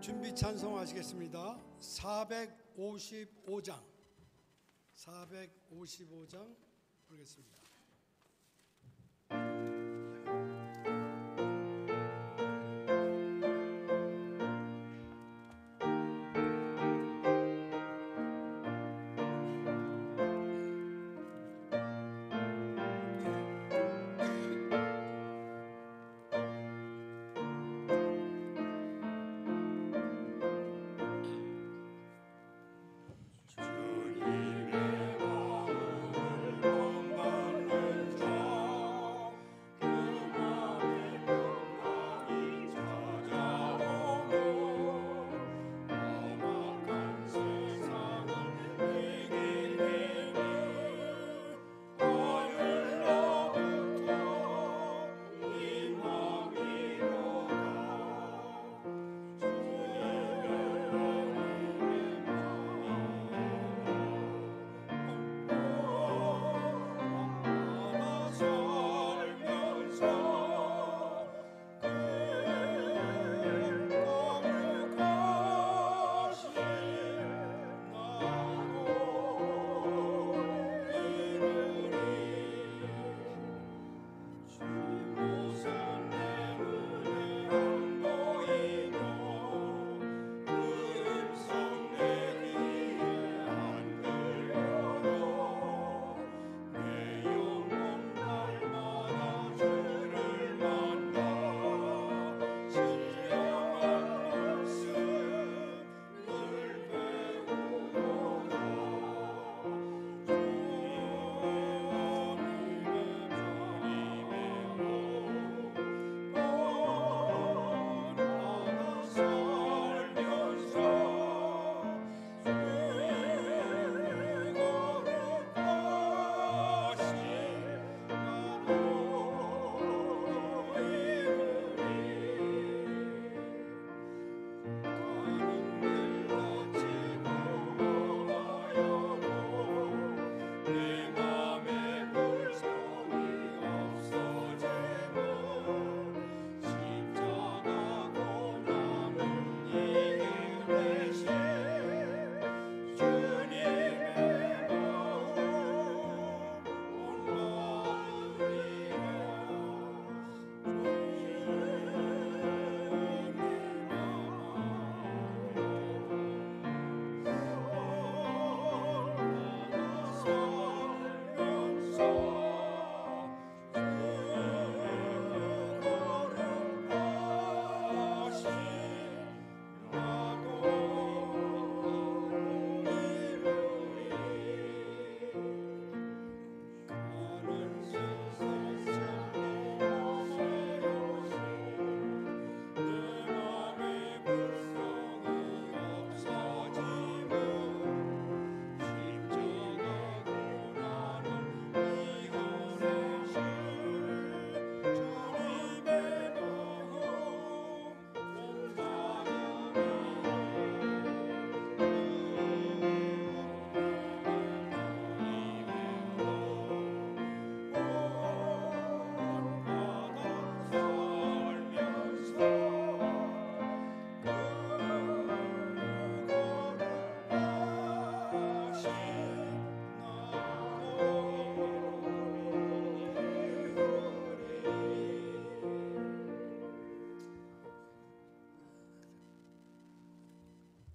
준비 찬송하시겠습니다. 455장 부르겠습니다.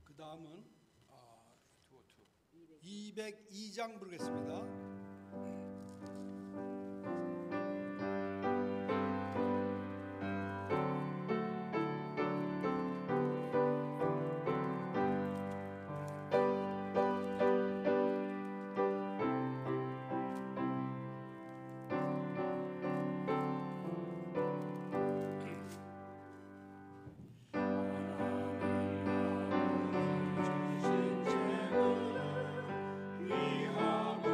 그 다음은 202장 부르겠습니다. 위하고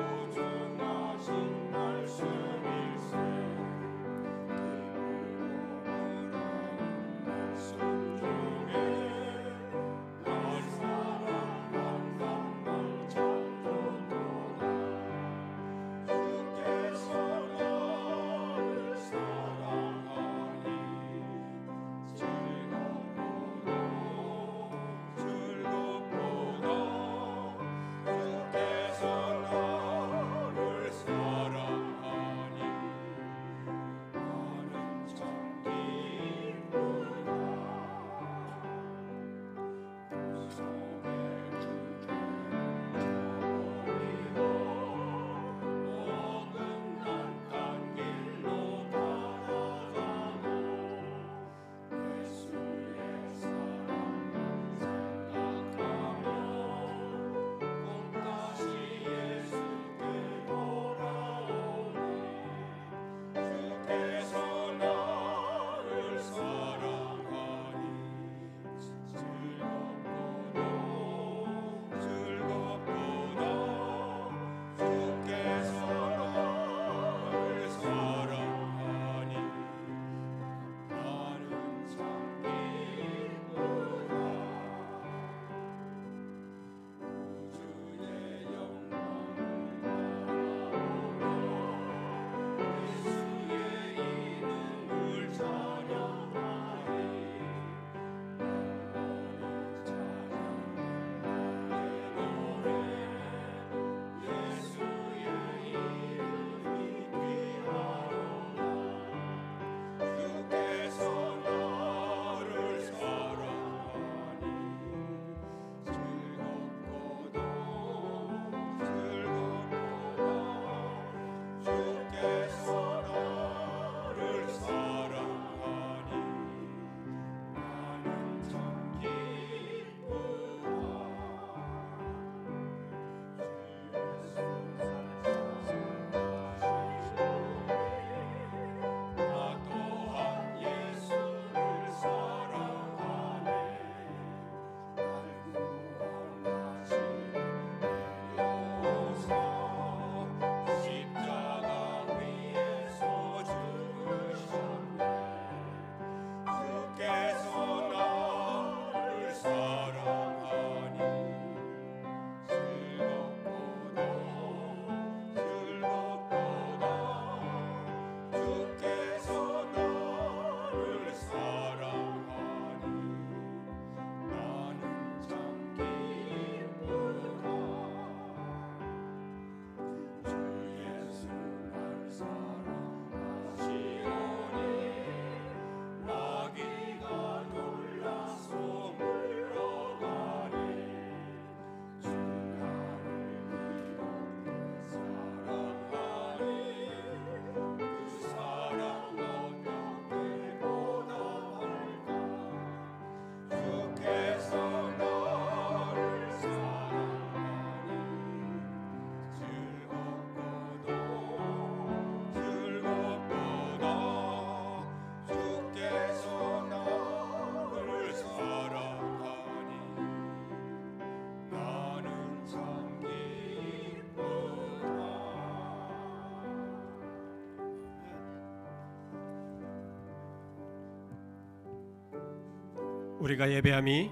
우리가 예배함이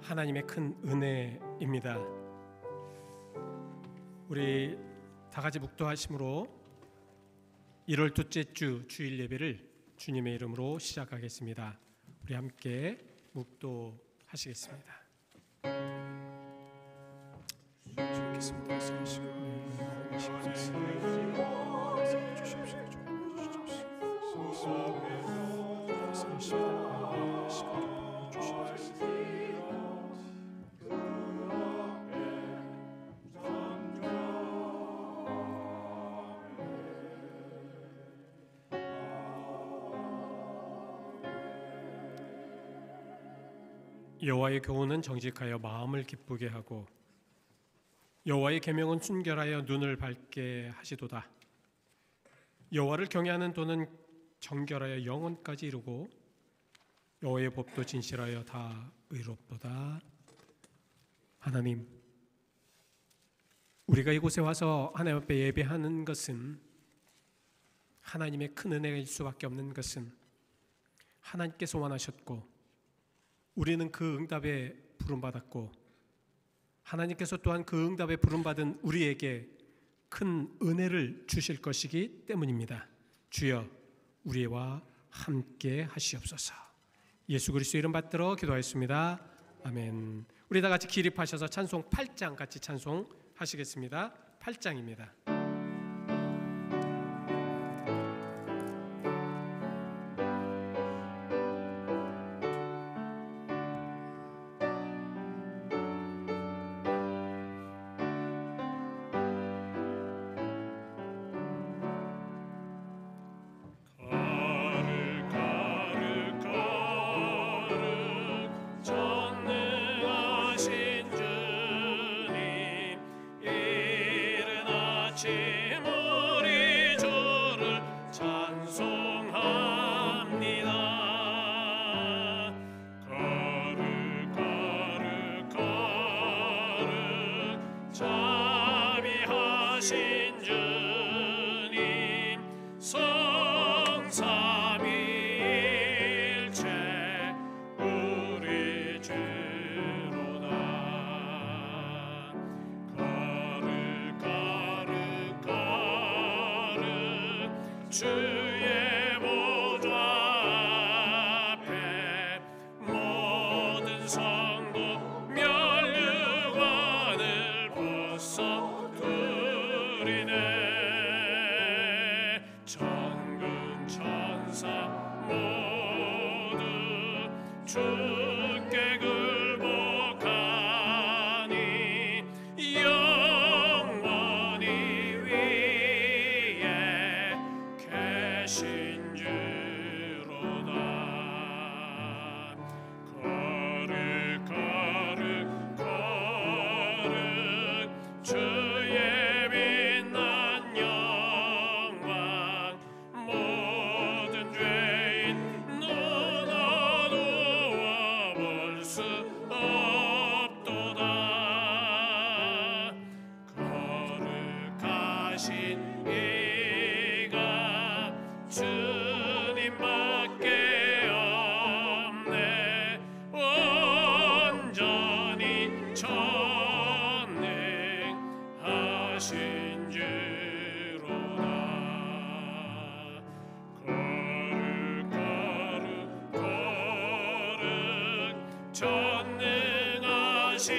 하나님의 큰 은혜입니다. 우리 다 같이 묵도하심으로 1월 둘째 주 주일 예배를 주님의 이름으로 시작하겠습니다. 우리 함께 묵도하시겠습니다. 주님께서 여호와의 교훈은 정직하여 마음을 기쁘게 하고 여호와의 계명은 순결하여 눈을 밝게 하시도다. 여호와를 경외하는 도는 정결하여 영혼까지 이루고 여호와의 법도 진실하여 다 의롭도다. 하나님, 우리가 이곳에 와서 하나님 앞에 예배하는 것은 하나님의 큰 은혜일 수밖에 없는 것은 하나님께서 원하셨고 우리는 그 응답에 부름받았고 하나님께서 또한 그 응답에 부름받은 우리에게 큰 은혜를 주실 것이기 때문입니다. 주여 우리와 함께 하시옵소서. 예수 그리스도 이름 받들어 기도하였습니다. 아멘. 우리 다 같이 기립하셔서 찬송 8장 같이 찬송하시겠습니다. 8장입니다. 주의 보좌 앞에 모든 성도 면류관을 벗어두리네. 천군 천사 모두 주께 굴복하니 영원히 위에 신주로다. 거룩 거룩 거룩 주의 빛난 영광 모든 죄인 눈 어두워 볼 수 없도다. 거룩하신 주님밖에 없네. 온전히 전능하신 주로다. 거룩 거룩 거룩 전능하신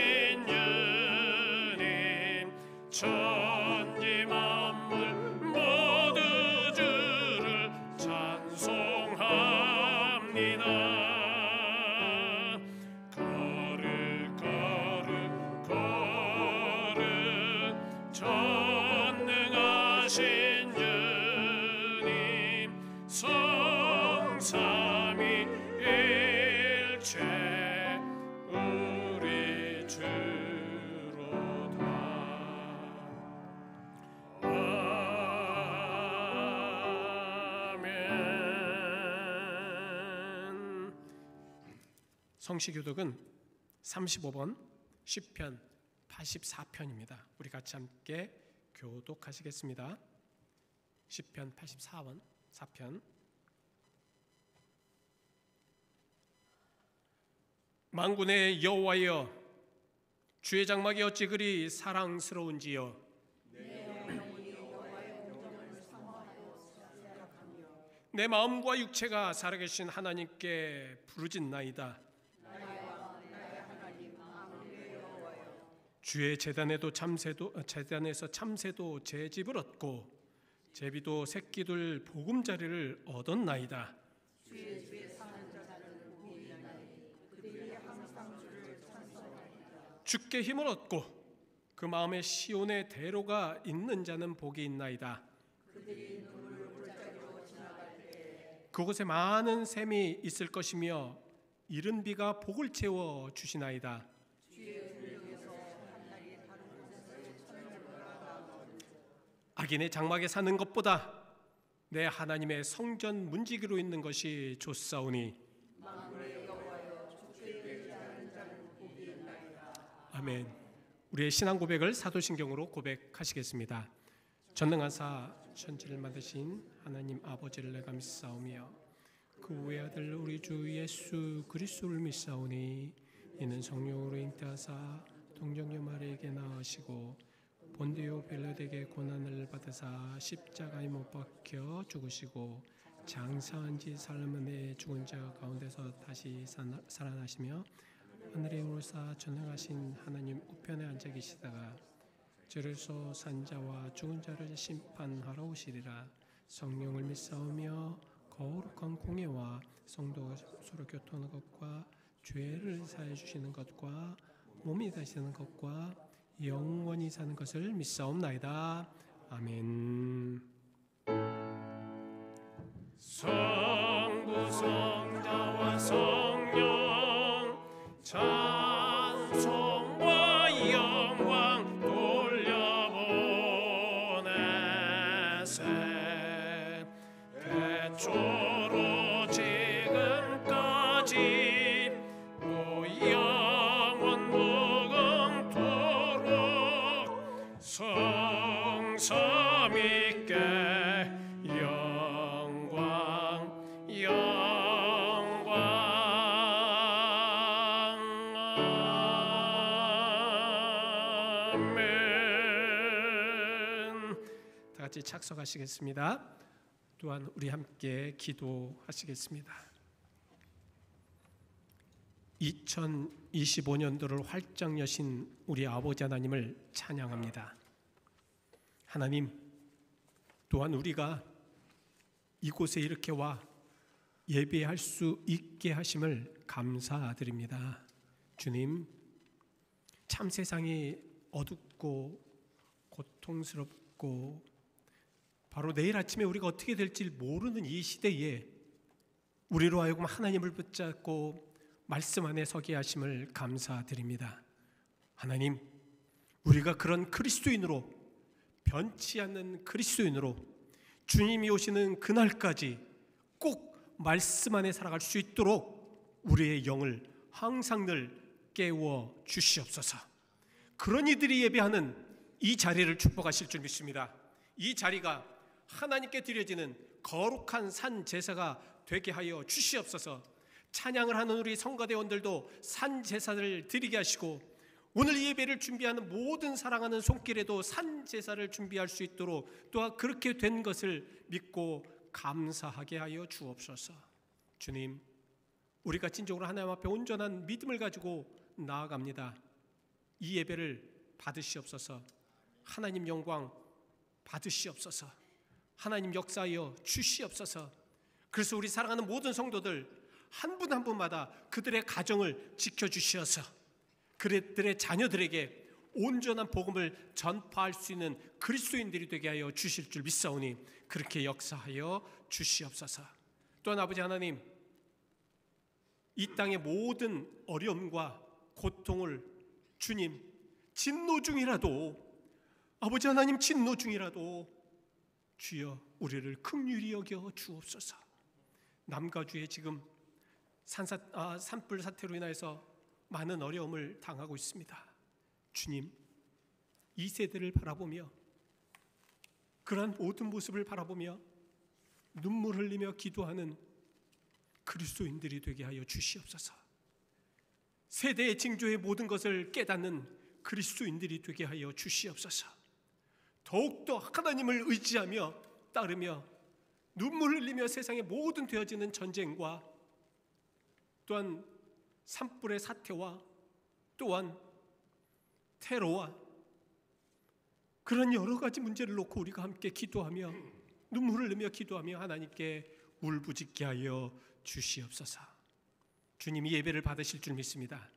주님 천지 만물 모두 주를 찬송합니다. 거룩 거룩 거룩 전능하신 주님 성삼위일체 우리 주로다. 아멘. 성시교독은 35번 시편 84편입니다. 우리 같이 함께 교독하시겠습니다. 시편 84번 4편 만군의 여호와여, 주의 장막이 어찌 그리 사랑스러운지요. 내 마음과 육체가 살아계신 하나님께 부르짖나이다. 주의 제단에서 참새도 제 집을 얻고 제비도 새끼들 보금자리를 얻었나이다. 주께 힘을 얻고 그 마음에 시온의 대로가 있는 자는 복이 있나이다. 그곳에 많은 샘이 있을 것이며 이른 비가 복을 채워 주시나이다. 악인의 장막에 사는 것보다 내 하나님의 성전 문지기로 있는 것이 좋사오니. 아멘. 우리의 신앙 고백을 사도신경으로 고백하시겠습니다. 전능하사 천지를 만드신 하나님 아버지를 내가 믿사오며 그 외아들 우리 주 예수 그리스도를 믿사오니 이는 성령으로 잉태하사 동정녀 마리에게 낳으시고 본디오 빌라에게 고난을 받으사 십자가에 못 박혀 죽으시고 장사한 지 사흘 만에 죽은 자 가운데서 다시 살아나시며 하늘에 오르사 전능하신 하나님 우편에 앉아 계시다가 저리서 산자와 죽은 자를 심판하러 오시리라. 성령을 믿사오며 거룩한 공예와 성도가 서로 교통하는 것과 죄를 사해 주시는 것과 몸이 다시는 것과 영원히 사는 것을 믿사옵나이다. 아멘. 성부 성자와 성령 찬송과 영광 돌려보내세. 태초로 지금까지 또 영원 무궁토록 성삼위께 같이 착석하시겠습니다. 또한 우리 함께 기도하시겠습니다. 2025년도를 활짝 여신 우리 아버지 하나님을 찬양합니다. 하나님, 또한 우리가 이곳에 이렇게 와 예배할 수 있게 하심을 감사드립니다. 주님, 참 세상이 어둡고 고통스럽고 바로 내일 아침에 우리가 어떻게 될지 모르는 이 시대에 우리로 하여금 하나님을 붙잡고 말씀 안에 서게 하심을 감사드립니다. 하나님, 우리가 그런 그리스도인으로, 변치 않는 그리스도인으로 주님이 오시는 그날까지 꼭 말씀 안에 살아갈 수 있도록 우리의 영을 항상 늘 깨워 주시옵소서. 그런 이들이 예배하는 이 자리를 축복하실 줄 믿습니다. 이 자리가 하나님께 드려지는 거룩한 산 제사가 되게 하여 주시옵소서. 찬양을 하는 우리 성가대원들도 산 제사를 드리게 하시고 오늘 예배를 준비하는 모든 사랑하는 손길에도 산 제사를 준비할 수 있도록 또한 그렇게 된 것을 믿고 감사하게 하여 주옵소서. 주님, 우리가 진정으로 하나님 앞에 온전한 믿음을 가지고 나아갑니다. 이 예배를 받으시옵소서. 하나님 영광 받으시옵소서. 하나님 역사하여 주시옵소서. 그래서 우리 사랑하는 모든 성도들 한 분 한 분마다 그들의 가정을 지켜주시어서 그들의 자녀들에게 온전한 복음을 전파할 수 있는 그리스도인들이 되게 하여 주실 줄 믿사오니 그렇게 역사하여 주시옵소서. 또한 아버지 하나님, 이 땅의 모든 어려움과 고통을 주님 진노 중이라도, 아버지 하나님 진노 중이라도 주여 우리를 긍휼히 여겨 주옵소서. 남가주에 지금 산불 사태로 인해서 많은 어려움을 당하고 있습니다. 주님, 이 세대를 바라보며 그러한 모든 모습을 바라보며 눈물 흘리며 기도하는 그리스도인들이 되게 하여 주시옵소서. 세대의 징조의 모든 것을 깨닫는 그리스도인들이 되게 하여 주시옵소서. 더욱더 하나님을 의지하며 따르며 눈물 흘리며 세상의 모든 되어지는 전쟁과 또한 산불의 사태와 또한 테러와 그런 여러 가지 문제를 놓고 우리가 함께 기도하며 눈물을 흘리며 기도하며 하나님께 울부짖게 하여 주시옵소서. 주님이 예배를 받으실 줄 믿습니다.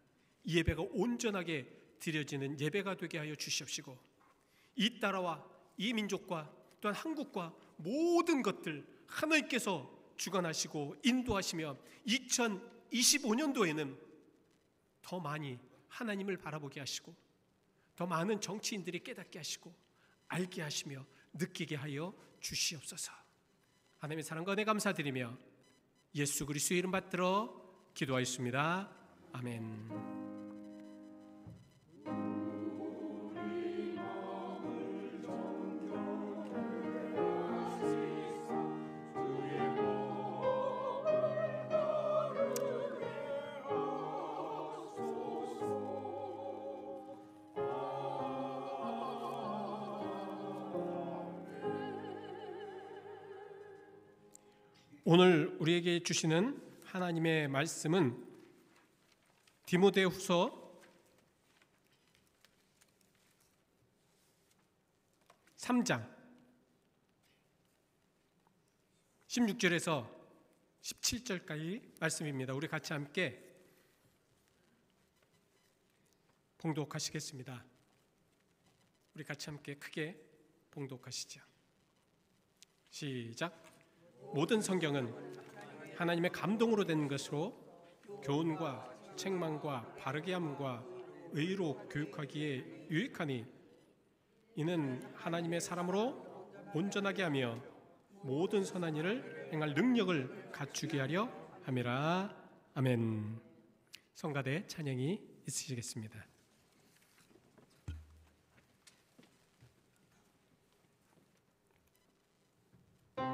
이 예배가 온전하게 드려지는 예배가 되게 하여 주시옵시고 이 나라와 이 민족과 또한 한국과 모든 것들 하나님께서 주관하시고 인도하시며 2025년도에는 더 많이 하나님을 바라보게 하시고 더 많은 정치인들이 깨닫게 하시고 알게 하시며 느끼게 하여 주시옵소서. 하나님의 사랑과 은혜 감사드리며 예수 그리스도의 이름 받들어 기도하였습니다. 아멘. 오늘 우리에게 주시는 하나님의 말씀은 디모데후서 3장 16절에서 17절까지 말씀입니다. 우리 같이 함께 봉독하시겠습니다. 우리 같이 함께 크게 봉독하시죠. 시작. 모든 성경은 하나님의 감동으로 된 것으로 교훈과 책망과 바르게 함과 의로 교육하기에 유익하니 이는 하나님의 사람으로 온전하게 하며 모든 선한 일을 행할 능력을 갖추게 하려 함이라. 아멘. 성가대 찬양이 있으시겠습니다. 내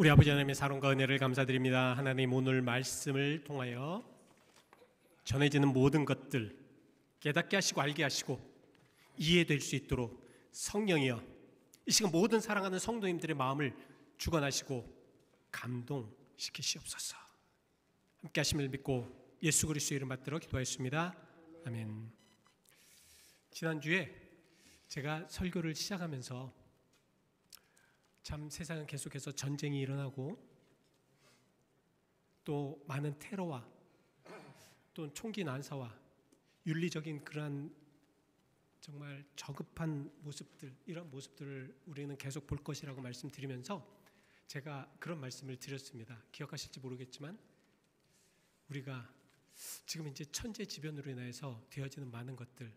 우리 아버지 하나님의 사랑과 은혜를 감사드립니다. 하나님 오늘 말씀을 통하여 전해지는 모든 것들 깨닫게 하시고 알게 하시고 이해될 수 있도록 성령이여 이 시간 모든 사랑하는 성도님들의 마음을 주관하시고 감동시키시옵소서. 함께 하심을 믿고 예수 그리스도의 이름 받들어 기도하였습니다. 아멘. 지난주에 제가 설교를 시작하면서 참 세상은 계속해서 전쟁이 일어나고 또 많은 테러와 또 총기 난사와 윤리적인 그러한 정말 저급한 모습들, 이런 모습들을 우리는 계속 볼 것이라고 말씀드리면서 제가 그런 말씀을 드렸습니다. 기억하실지 모르겠지만 우리가 지금 이제 천재지변으로 인해서 되어지는 많은 것들,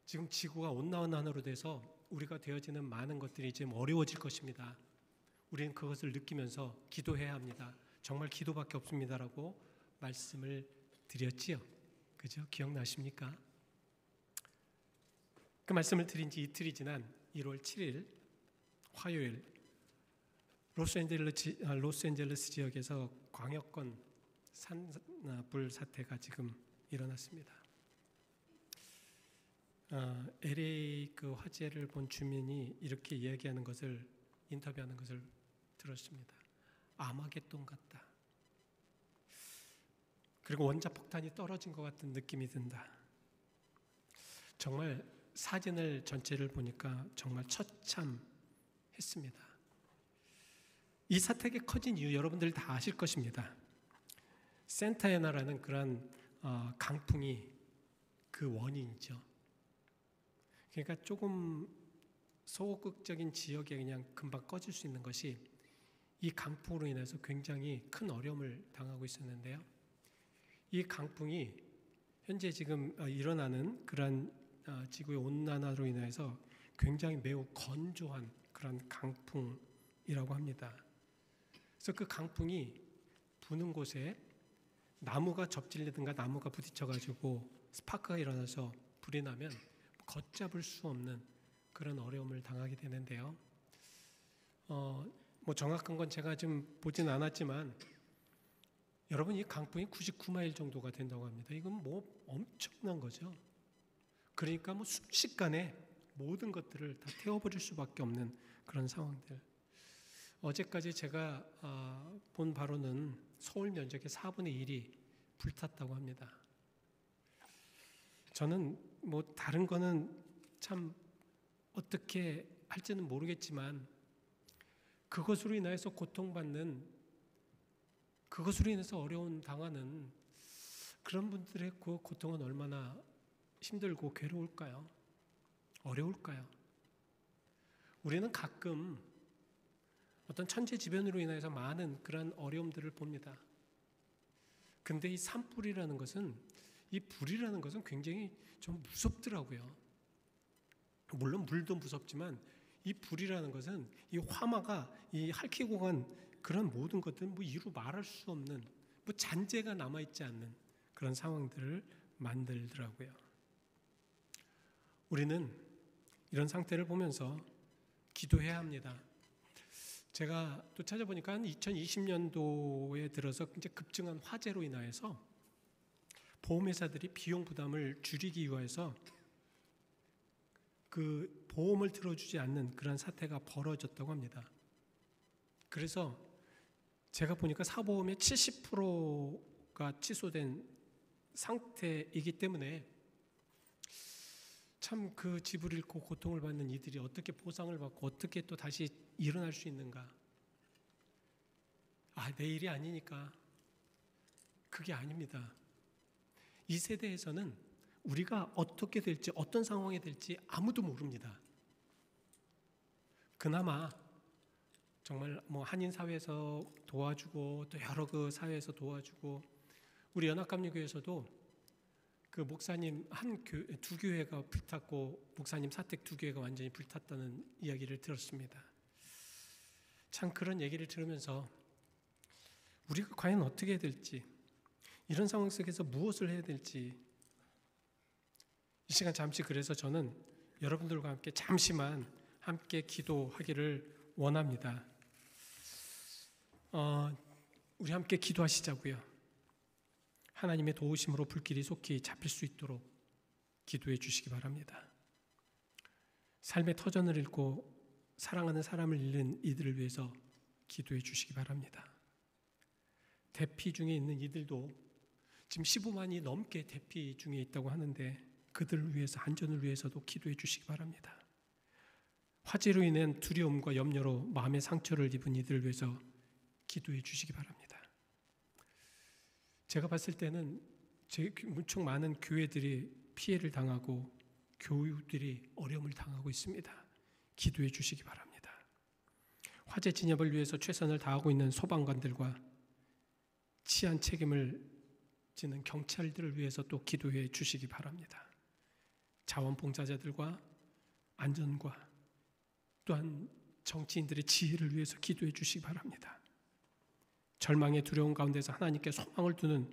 지금 지구가 온난화로 돼서 우리가 되어지는 많은 것들이 이제 어려워질 것입니다. 우리는 그것을 느끼면서 기도해야 합니다. 정말 기도밖에 없습니다라고 말씀을 드렸지요. 그죠? 기억나십니까? 그 말씀을 드린 지 이틀이 지난 1월 7일 화요일 로스앤젤레스 지역에서 광역권 산불 사태가 지금 일어났습니다. LA 그 화재를 본 주민이 이렇게 이야기하는 것을 인터뷰하는 것을 들었습니다. 아마겟돈 같다. 그리고 원자폭탄이 떨어진 것 같은 느낌이 든다. 정말 사진을 전체를 보니까 정말 처참했습니다. 이 사태가 커진 이유 여러분들 다 아실 것입니다. 산타애나라는 그런 강풍이 그 원인이죠. 그러니까 조금 소극적인 지역에 그냥 금방 꺼질 수 있는 것이 이 강풍으로 인해서 굉장히 큰 어려움을 당하고 있었는데요. 이 강풍이 현재 지금 일어나는 그런 지구의 온난화로 인해서 굉장히 매우 건조한 그런 강풍이라고 합니다. 그래서 그 강풍이 부는 곳에 나무가 접질리든가 나무가 부딪혀가지고 스파크가 일어나서 불이 나면 걷잡을 수 없는 그런 어려움을 당하게 되는데요. 뭐 정확한 건 제가 좀 보진 않았지만 여러분 이 강풍이 99마일 정도가 된다고 합니다. 이건 뭐 엄청난 거죠. 그러니까 뭐 순식간에 모든 것들을 다 태워버릴 수밖에 없는 그런 상황들. 어제까지 제가 본 바로는 서울 면적의 4분의 1이 불탔다고 합니다. 저는 뭐 다른 거는 참 어떻게 할지는 모르겠지만 그것으로 인해서 고통받는, 그것으로 인해서 어려움 당하는 그런 분들의 그 고통은 얼마나 힘들고 괴로울까요? 어려울까요? 우리는 가끔 어떤 천재지변으로 인해서 많은 그런 어려움들을 봅니다. 근데 이 산불이라는 것은, 이 불이라는 것은 굉장히 좀 무섭더라고요. 물론 물도 무섭지만 이 불이라는 것은 이 화마가 이 핥히고 간 그런 모든 것들은 뭐 이루 말할 수 없는 뭐 잔재가 남아있지 않는 그런 상황들을 만들더라고요. 우리는 이런 상태를 보면서 기도해야 합니다. 제가 또 찾아보니까 2020년도에 들어서 이제 급증한 화재로 인하여서 보험회사들이 비용 부담을 줄이기 위해서 그 보험을 들어주지 않는 그런 사태가 벌어졌다고 합니다. 그래서 제가 보니까 사보험의 70%가 취소된 상태이기 때문에 참 그 집을 잃고 고통을 받는 이들이 어떻게 보상을 받고 어떻게 또 다시 일어날 수 있는가? 내 일이 아니니까. 그게 아닙니다. 이 세대에서는 우리가 어떻게 될지, 어떤 상황이 될지 아무도 모릅니다. 그나마 정말 뭐 한인 사회에서 도와주고 또 여러 그 사회에서 도와주고, 우리 연합감리교회에서도 그 목사님 두 교회가 불탔고 목사님 사택 두 교회가 완전히 불탔다는 이야기를 들었습니다. 참 그런 얘기를 들으면서 우리가 과연 어떻게 해야 될지, 이런 상황 속에서 무엇을 해야 될지, 이 시간 잠시 그래서 저는 여러분들과 함께 잠시만 함께 기도하기를 원합니다. 우리 함께 기도하시자고요. 하나님의 도우심으로 불길이 속히 잡힐 수 있도록 기도해 주시기 바랍니다. 삶의 터전을 잃고 사랑하는 사람을 잃는 이들을 위해서 기도해 주시기 바랍니다. 대피 중에 있는 이들도 지금 15만이 넘게 대피 중에 있다고 하는데 그들을 위해서, 안전을 위해서도 기도해 주시기 바랍니다. 화재로 인한 두려움과 염려로 마음의 상처를 입은 이들을 위해서 기도해 주시기 바랍니다. 제가 봤을 때는 무척 많은 교회들이 피해를 당하고 교우들이 어려움을 당하고 있습니다. 기도해 주시기 바랍니다. 화재 진압을 위해서 최선을 다하고 있는 소방관들과 치안 책임을 지는 경찰들을 위해서 또 기도해 주시기 바랍니다. 자원봉사자들과 안전과 또한 정치인들의 지혜를 위해서 기도해 주시기 바랍니다. 절망의 두려움 가운데서 하나님께 소망을 두는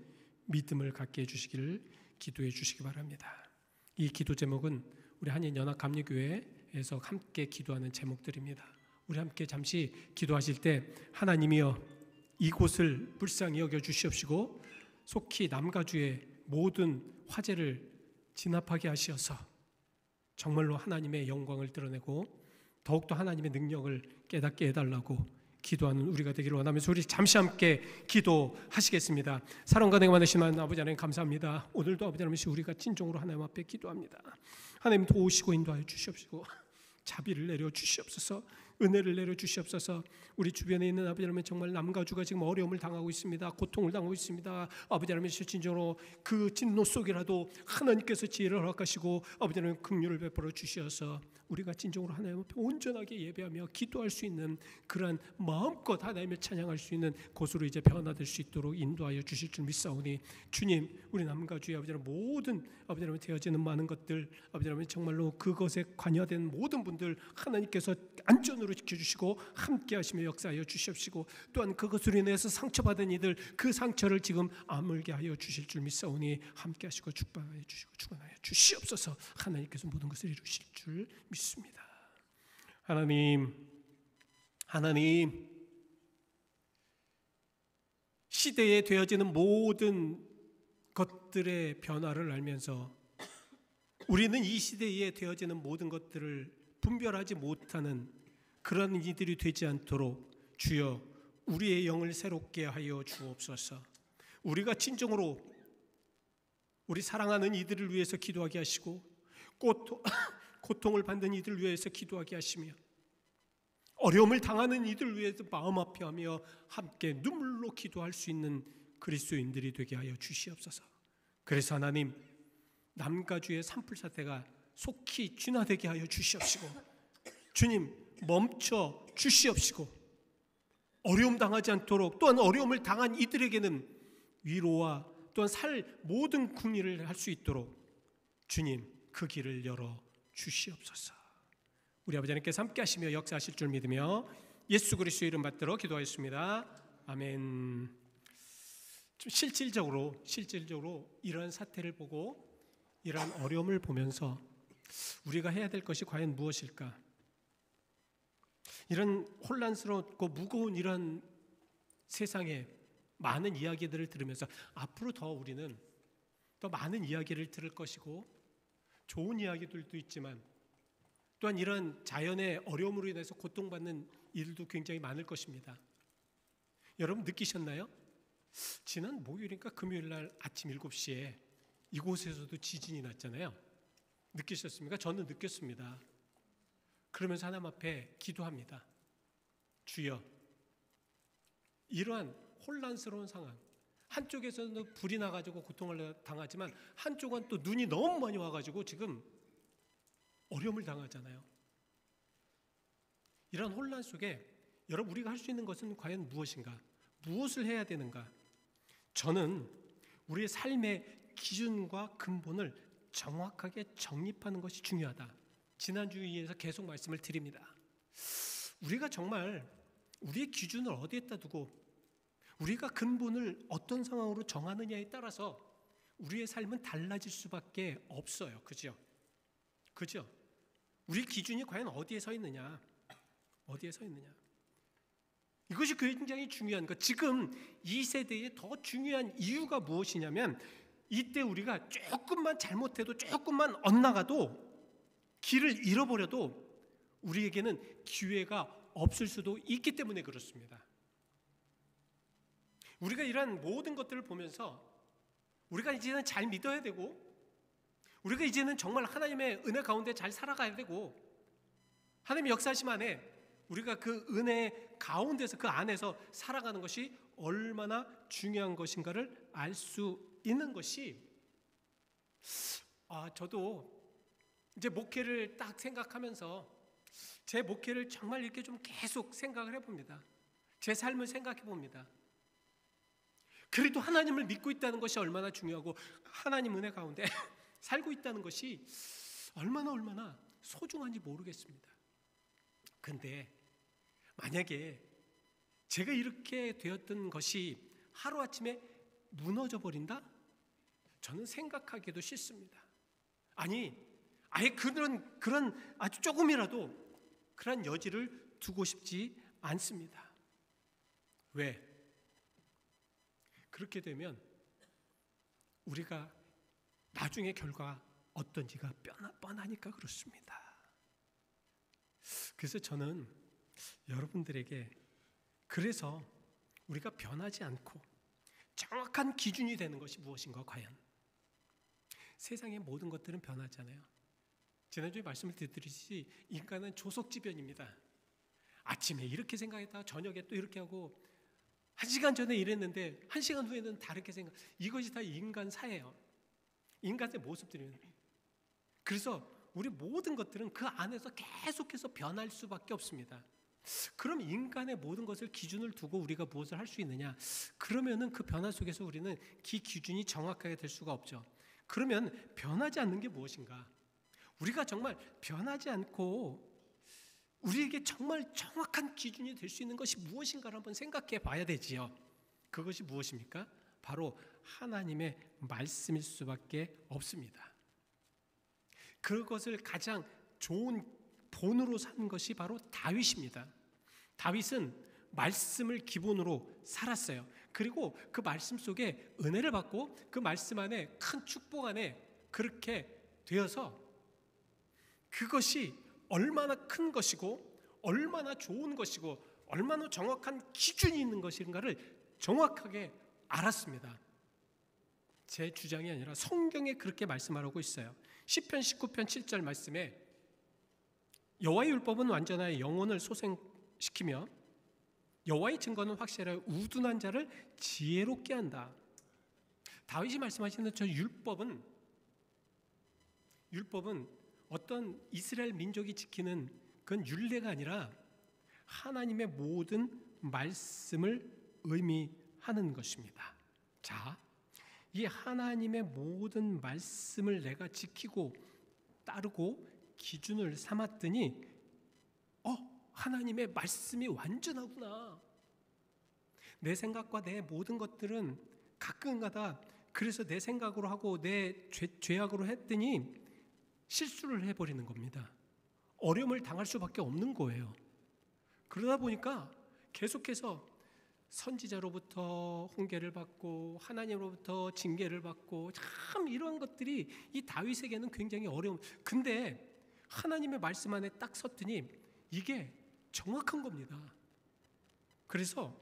믿음을 갖게 해주시기를 기도해 주시기 바랍니다. 이 기도 제목은 우리 한인연합감리교회에서 함께 기도하는 제목들입니다. 우리 함께 잠시 기도하실 때 하나님이여 이곳을 불쌍히 여겨 주시옵시고 속히 남가주의 모든 화재를 진압하게 하시어서 정말로 하나님의 영광을 드러내고 더욱더 하나님의 능력을 깨닫게 해달라고 기도하는 우리가 되기를 원하면서 우리 잠시 함께 기도하시겠습니다. 사랑과 은혜가 많으신 아버지 하나님 감사합니다. 오늘도 아버지 하나님 우리가 진정으로 하나님 앞에 기도합니다. 하나님 도우시고 인도하여 주시옵시고 자비를 내려 주시옵소서, 은혜를 내려 주시옵소서. 우리 주변에 있는 아버지 하나님 정말 남가주가 지금 어려움을 당하고 있습니다. 고통을 당하고 있습니다. 아버지 하나님 진정으로 그 진노 속이라도 하나님께서 지혜를 허락하시고 아버지 하나님 긍휼을 베풀어 주셔서 우리가 진정으로 하나님 앞에 온전하게 예배하며 기도할 수 있는 그러한 마음껏 하나님을 찬양할 수 있는 곳으로 이제 변화될 수 있도록 인도하여 주실 줄 믿사오니 주님, 우리 남가주의 아버지 하나님 모든 아버지 하나님 되어지는 많은 것들 아버지 하나님 정말로 그것에 관여된 모든 분들 하나님께서 안전으로 지켜주시고 함께 하시며 역사하여 주시옵시고 또한 그것으로 인해서 상처받은 이들 그 상처를 지금 아물게 하여 주실 줄 믿사오니 함께 하시고 축복하여 주시고 축원하여 주시옵소서. 하나님께서 모든 것을 이루실 줄 믿습니다. 하나님 시대에 되어지는 모든 것들의 변화를 알면서 우리는 이 시대에 되어지는 모든 것들을 분별하지 못하는 그런 이들이 되지 않도록 주여 우리의 영을 새롭게 하여 주옵소서. 우리가 진정으로 우리 사랑하는 이들을 위해서 기도하게 하시고 고통을 받는 이들을 위해서 기도하게 하시며 어려움을 당하는 이들을 위해서 마음 아파하며 함께 눈물로 기도할 수 있는 그리스도인들이 되게 하여 주시옵소서. 그래서 하나님 남가주의 산불 사태가 속히 진화되게 하여 주시옵시고 주님 멈춰 주시옵시고 어려움 당하지 않도록 또한 어려움을 당한 이들에게는 위로와 또한 살 모든 궁리를 할 수 있도록 주님 그 길을 열어 주시옵소서. 우리 아버지 하나님께서 함께 하시며 역사하실 줄 믿으며 예수 그리스도의 이름 받들어 기도하였습니다. 아멘. 좀 실질적으로 이러한 사태를 보고 이러한 어려움을 보면서 우리가 해야 될 것이 과연 무엇일까? 이런 혼란스럽고 무거운 이런 세상에 많은 이야기들을 들으면서 앞으로 더 우리는 더 많은 이야기를 들을 것이고 좋은 이야기들도 있지만 또한 이런 자연의 어려움으로 인해서 고통받는 일도 굉장히 많을 것입니다. 여러분 느끼셨나요? 지난 목요일인가 금요일 날 아침 7시에 이곳에서도 지진이 났잖아요. 느끼셨습니까? 저는 느꼈습니다. 그러면서 하나님 앞에 기도합니다. 주여, 이러한 혼란스러운 상황, 한쪽에서는 불이 나가지고 고통을 당하지만 한쪽은 또 눈이 너무 많이 와가지고 지금 어려움을 당하잖아요. 이런 혼란 속에 여러분 우리가 할 수 있는 것은 과연 무엇인가? 무엇을 해야 되는가? 저는 우리의 삶의 기준과 근본을 정확하게 정립하는 것이 중요하다. 지난주에서 계속 말씀을 드립니다. 우리가 정말 우리의 기준을 어디에다 두고 우리가 근본을 어떤 상황으로 정하느냐에 따라서 우리의 삶은 달라질 수밖에 없어요. 그죠? 우리 기준이 과연 어디에 서 있느냐? 어디에 서 있느냐? 이것이 굉장히 중요한 것. 지금 이 세대에 더 중요한 이유가 무엇이냐면 이때 우리가 조금만 잘못해도 조금만 엇나가도 길을 잃어버려도 우리에게는 기회가 없을 수도 있기 때문에 그렇습니다. 우리가 이러한 모든 것들을 보면서 우리가 이제는 잘 믿어야 되고 우리가 이제는 정말 하나님의 은혜 가운데 잘 살아가야 되고 하나님의 역사하심 안에 우리가 그 은혜 가운데서 그 안에서 살아가는 것이 얼마나 중요한 것인가를 알 수 있는 것이 저도 이제 목회를 딱 생각하면서 제 목회를 정말 이렇게 좀 계속 생각을 해봅니다. 제 삶을 생각해 봅니다. 그래도 하나님을 믿고 있다는 것이 얼마나 중요하고 하나님 은혜 가운데 살고 있다는 것이 얼마나 소중한지 모르겠습니다. 근데 만약에 제가 이렇게 되었던 것이 하루아침에 무너져 버린다? 저는 생각하기도 싫습니다. 아니, 아예 그런 아주 조금이라도 그런 여지를 두고 싶지 않습니다. 왜? 그렇게 되면 우리가 나중에 결과 어떤지가 뻔하니까 그렇습니다. 그래서 저는 여러분들에게 그래서 우리가 변하지 않고 정확한 기준이 되는 것이 무엇인가 과연 세상의 모든 것들은 변하잖아요. 지난주에 말씀을 드렸듯이 인간은 조속지변입니다. 아침에 이렇게 생각했다가 저녁에 또 이렇게 하고 1시간 전에 이랬는데 1시간 후에는 다르게 생각. 이것이 다 인간사예요. 인간의 모습들이에요. 그래서 우리 모든 것들은 그 안에서 계속해서 변할 수밖에 없습니다. 그럼 인간의 모든 것을 기준을 두고 우리가 무엇을 할 수 있느냐? 그러면은 그 변화 속에서 우리는 그 기준이 정확하게 될 수가 없죠. 그러면 변하지 않는 게 무엇인가? 우리가 정말 변하지 않고 우리에게 정말 정확한 기준이 될 수 있는 것이 무엇인가를 한번 생각해 봐야 되지요. 그것이 무엇입니까? 바로 하나님의 말씀일 수밖에 없습니다. 그것을 가장 좋은 본으로 산 것이 바로 다윗입니다. 다윗은 말씀을 기본으로 살았어요. 그리고 그 말씀 속에 은혜를 받고 그 말씀 안에 큰 축복 안에 그렇게 되어서 그것이 얼마나 큰 것이고 얼마나 좋은 것이고 얼마나 정확한 기준이 있는 것인가를 정확하게 알았습니다. 제 주장이 아니라 성경에 그렇게 말씀하고 있어요. 시편 19편 7절 말씀에 여호와의 율법은 완전하여 영혼을 소생시키며 여호와의 증거는 확실하여 우둔한 자를 지혜롭게 한다. 다윗이 말씀하시는 저 율법은 어떤 이스라엘 민족이 지키는 그건 율례가 아니라 하나님의 모든 말씀을 의미하는 것입니다. 자, 이 하나님의 모든 말씀을 내가 지키고 따르고 기준을 삼았더니 하나님의 말씀이 완전하구나. 내 생각과 내 모든 것들은 가끔가다 그래서 내 생각으로 하고 내 죄악으로 했더니 실수를 해버리는 겁니다. 어려움을 당할 수밖에 없는 거예요. 그러다 보니까 계속해서 선지자로부터 훈계를 받고 하나님으로부터 징계를 받고 참 이러한 것들이 이 다윗에게는 굉장히 어려움. 근데 하나님의 말씀 안에 딱 섰더니 이게 정확한 겁니다. 그래서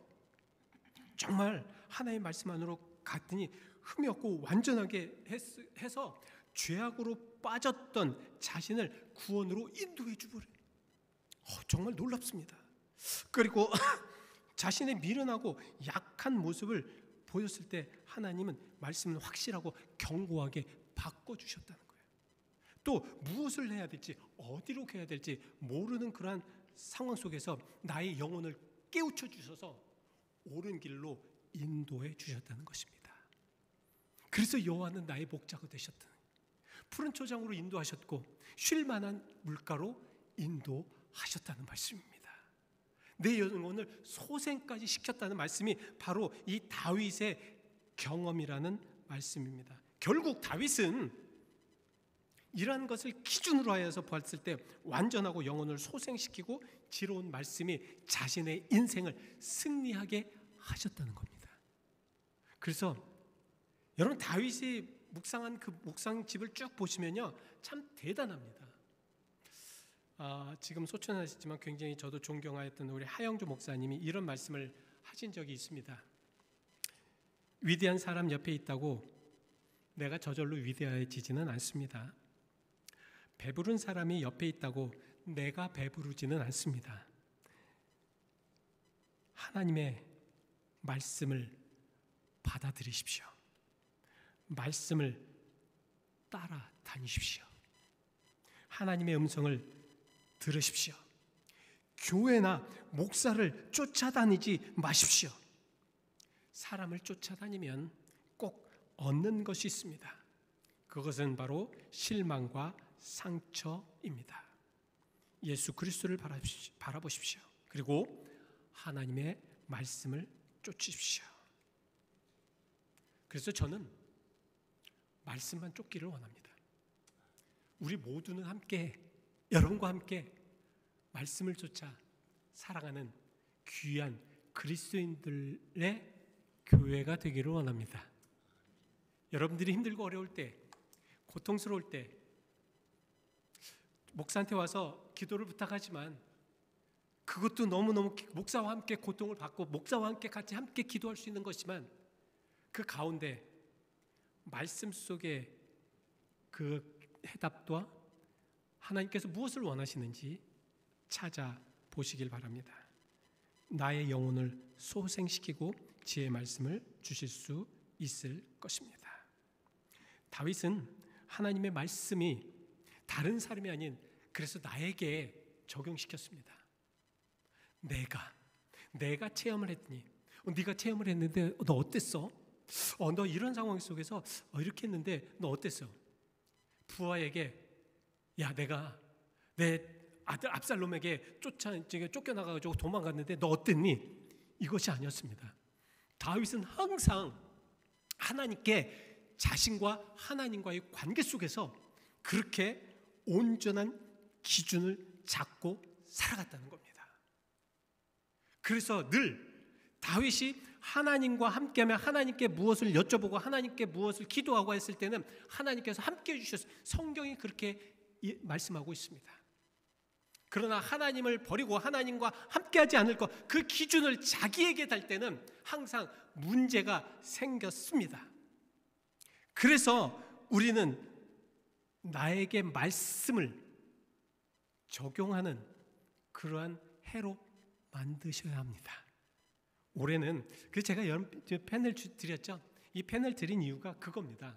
정말 하나님의 말씀 안으로 갔더니 흠이 없고 완전하게 해서 죄악으로 빠졌던 자신을 구원으로 인도해 주버려요. 정말 놀랍습니다. 그리고 자신의 미련하고 약한 모습을 보였을 때 하나님은 말씀을 확실하고 견고하게 바꿔주셨다는 거예요. 또 무엇을 해야 될지 어디로 가야 될지 모르는 그러한 상황 속에서 나의 영혼을 깨우쳐 주셔서 옳은 길로 인도해 주셨다는 것입니다. 그래서 여호와는 나의 목자가 되셨다는 거예요. 푸른 초장으로 인도하셨고 쉴 만한 물가로 인도하셨다는 말씀입니다. 내 영혼을 소생까지 시켰다는 말씀이 바로 이 다윗의 경험이라는 말씀입니다. 결국 다윗은 이러한 것을 기준으로 하여서 보았을 때 완전하고 영혼을 소생시키고 지혜로운 말씀이 자신의 인생을 승리하게 하셨다는 겁니다. 그래서 여러분 다윗이 묵상한 그 묵상집을 쭉 보시면요 참 대단합니다. 지금 소천하시지만 굉장히 저도 존경하였던 우리 하영주 목사님이 이런 말씀을 하신 적이 있습니다. 위대한 사람 옆에 있다고 내가 저절로 위대해지지는 않습니다. 배부른 사람이 옆에 있다고 내가 배부르지는 않습니다. 하나님의 말씀을 받아들이십시오. 말씀을 따라다니십시오. 하나님의 음성을 들으십시오. 교회나 목사를 쫓아다니지 마십시오. 사람을 쫓아다니면 꼭 얻는 것이 있습니다. 그것은 바로 실망과 상처입니다. 예수 그리스도를 바라보십시오. 그리고 하나님의 말씀을 쫓으십시오. 그래서 저는 말씀만 쫓기를 원합니다. 우리 모두는 함께 여러분과 함께 말씀을 쫓아 살아가는 귀한 그리스도인들의 교회가 되기를 원합니다. 여러분들이 힘들고 어려울 때, 고통스러울 때 목사한테 와서 기도를 부탁하지만 그것도 너무너무 목사와 함께 고통을 받고 목사와 함께 기도할 수 있는 것이지만 그 가운데 말씀 속에 그 해답과 하나님께서 무엇을 원하시는지 찾아보시길 바랍니다. 나의 영혼을 소생시키고 지혜의 말씀을 주실 수 있을 것입니다. 다윗은 하나님의 말씀이 다른 사람이 아닌 그래서 나에게 적용시켰습니다. 내가 체험을 했더니 네가 체험을 했는데 너 어땠어? 너 이런 상황 속에서 이렇게 했는데 너 어땠어? 부하에게 야 내가 내 아들 압살롬에게 쫓겨나가지고 도망갔는데 너 어땠니? 이것이 아니었습니다. 다윗은 항상 하나님께 자신과 하나님과의 관계 속에서 그렇게 온전한 기준을 잡고 살아갔다는 겁니다. 그래서 늘 다윗이 하나님과 함께하며 하나님께 무엇을 여쭤보고 하나님께 무엇을 기도하고 했을 때는 하나님께서 함께해 주셔서 성경이 그렇게 말씀하고 있습니다. 그러나 하나님을 버리고 하나님과 함께하지 않을 것, 그 기준을 자기에게 달 때는 항상 문제가 생겼습니다. 그래서 우리는 나에게 말씀을 적용하는 그러한 해로 만드셔야 합니다. 올해는 제가 펜을 드렸죠. 이 펜을 드린 이유가 그겁니다.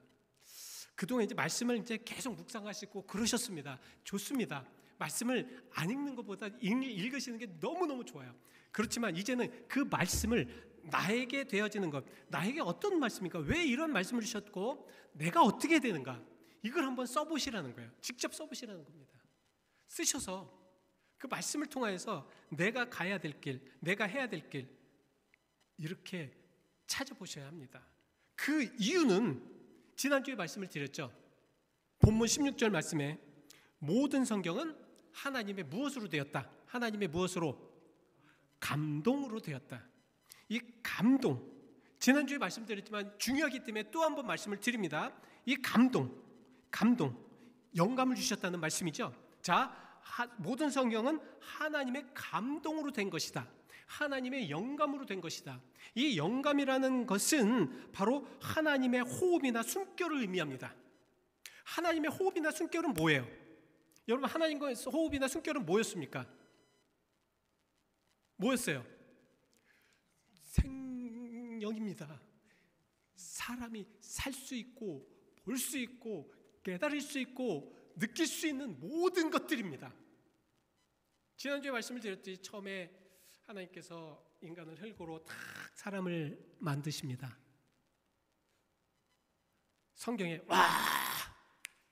그동안 이제 말씀을 이제 계속 묵상하시고 그러셨습니다. 좋습니다. 말씀을 안 읽는 것보다 읽으시는 게 너무너무 좋아요. 그렇지만 이제는 그 말씀을 나에게 되어지는 것, 나에게 어떤 말씀입니까? 왜 이런 말씀을 주셨고 내가 어떻게 되는가? 이걸 한번 써보시라는 거예요. 직접 써보시라는 겁니다. 쓰셔서 그 말씀을 통하여서 내가 가야 될 길, 내가 해야 될 길 이렇게 찾아보셔야 합니다. 그 이유는 지난주에 말씀을 드렸죠. 본문 16절 말씀에 모든 성경은 하나님의 무엇으로 되었다? 하나님의 무엇으로? 감동으로 되었다. 이 감동, 지난주에 말씀드렸지만 중요하기 때문에 또 한 번 말씀을 드립니다. 이 감동, 영감을 주셨다는 말씀이죠. 자, 모든 성경은 하나님의 감동으로 된 것이다. 하나님의 영감으로 된 것이다. 이 영감이라는 것은 바로 하나님의 호흡이나 숨결을 의미합니다. 하나님의 호흡이나 숨결은 뭐예요? 여러분 하나님과 호흡이나 숨결은 뭐였습니까? 뭐였어요? 생명입니다. 사람이 살 수 있고 볼 수 있고 깨달을 수 있고 느낄 수 있는 모든 것들입니다. 지난주에 말씀을 드렸듯이 처음에 하나님께서 인간을 흙으로 탁 사람을 만드십니다. 성경에 와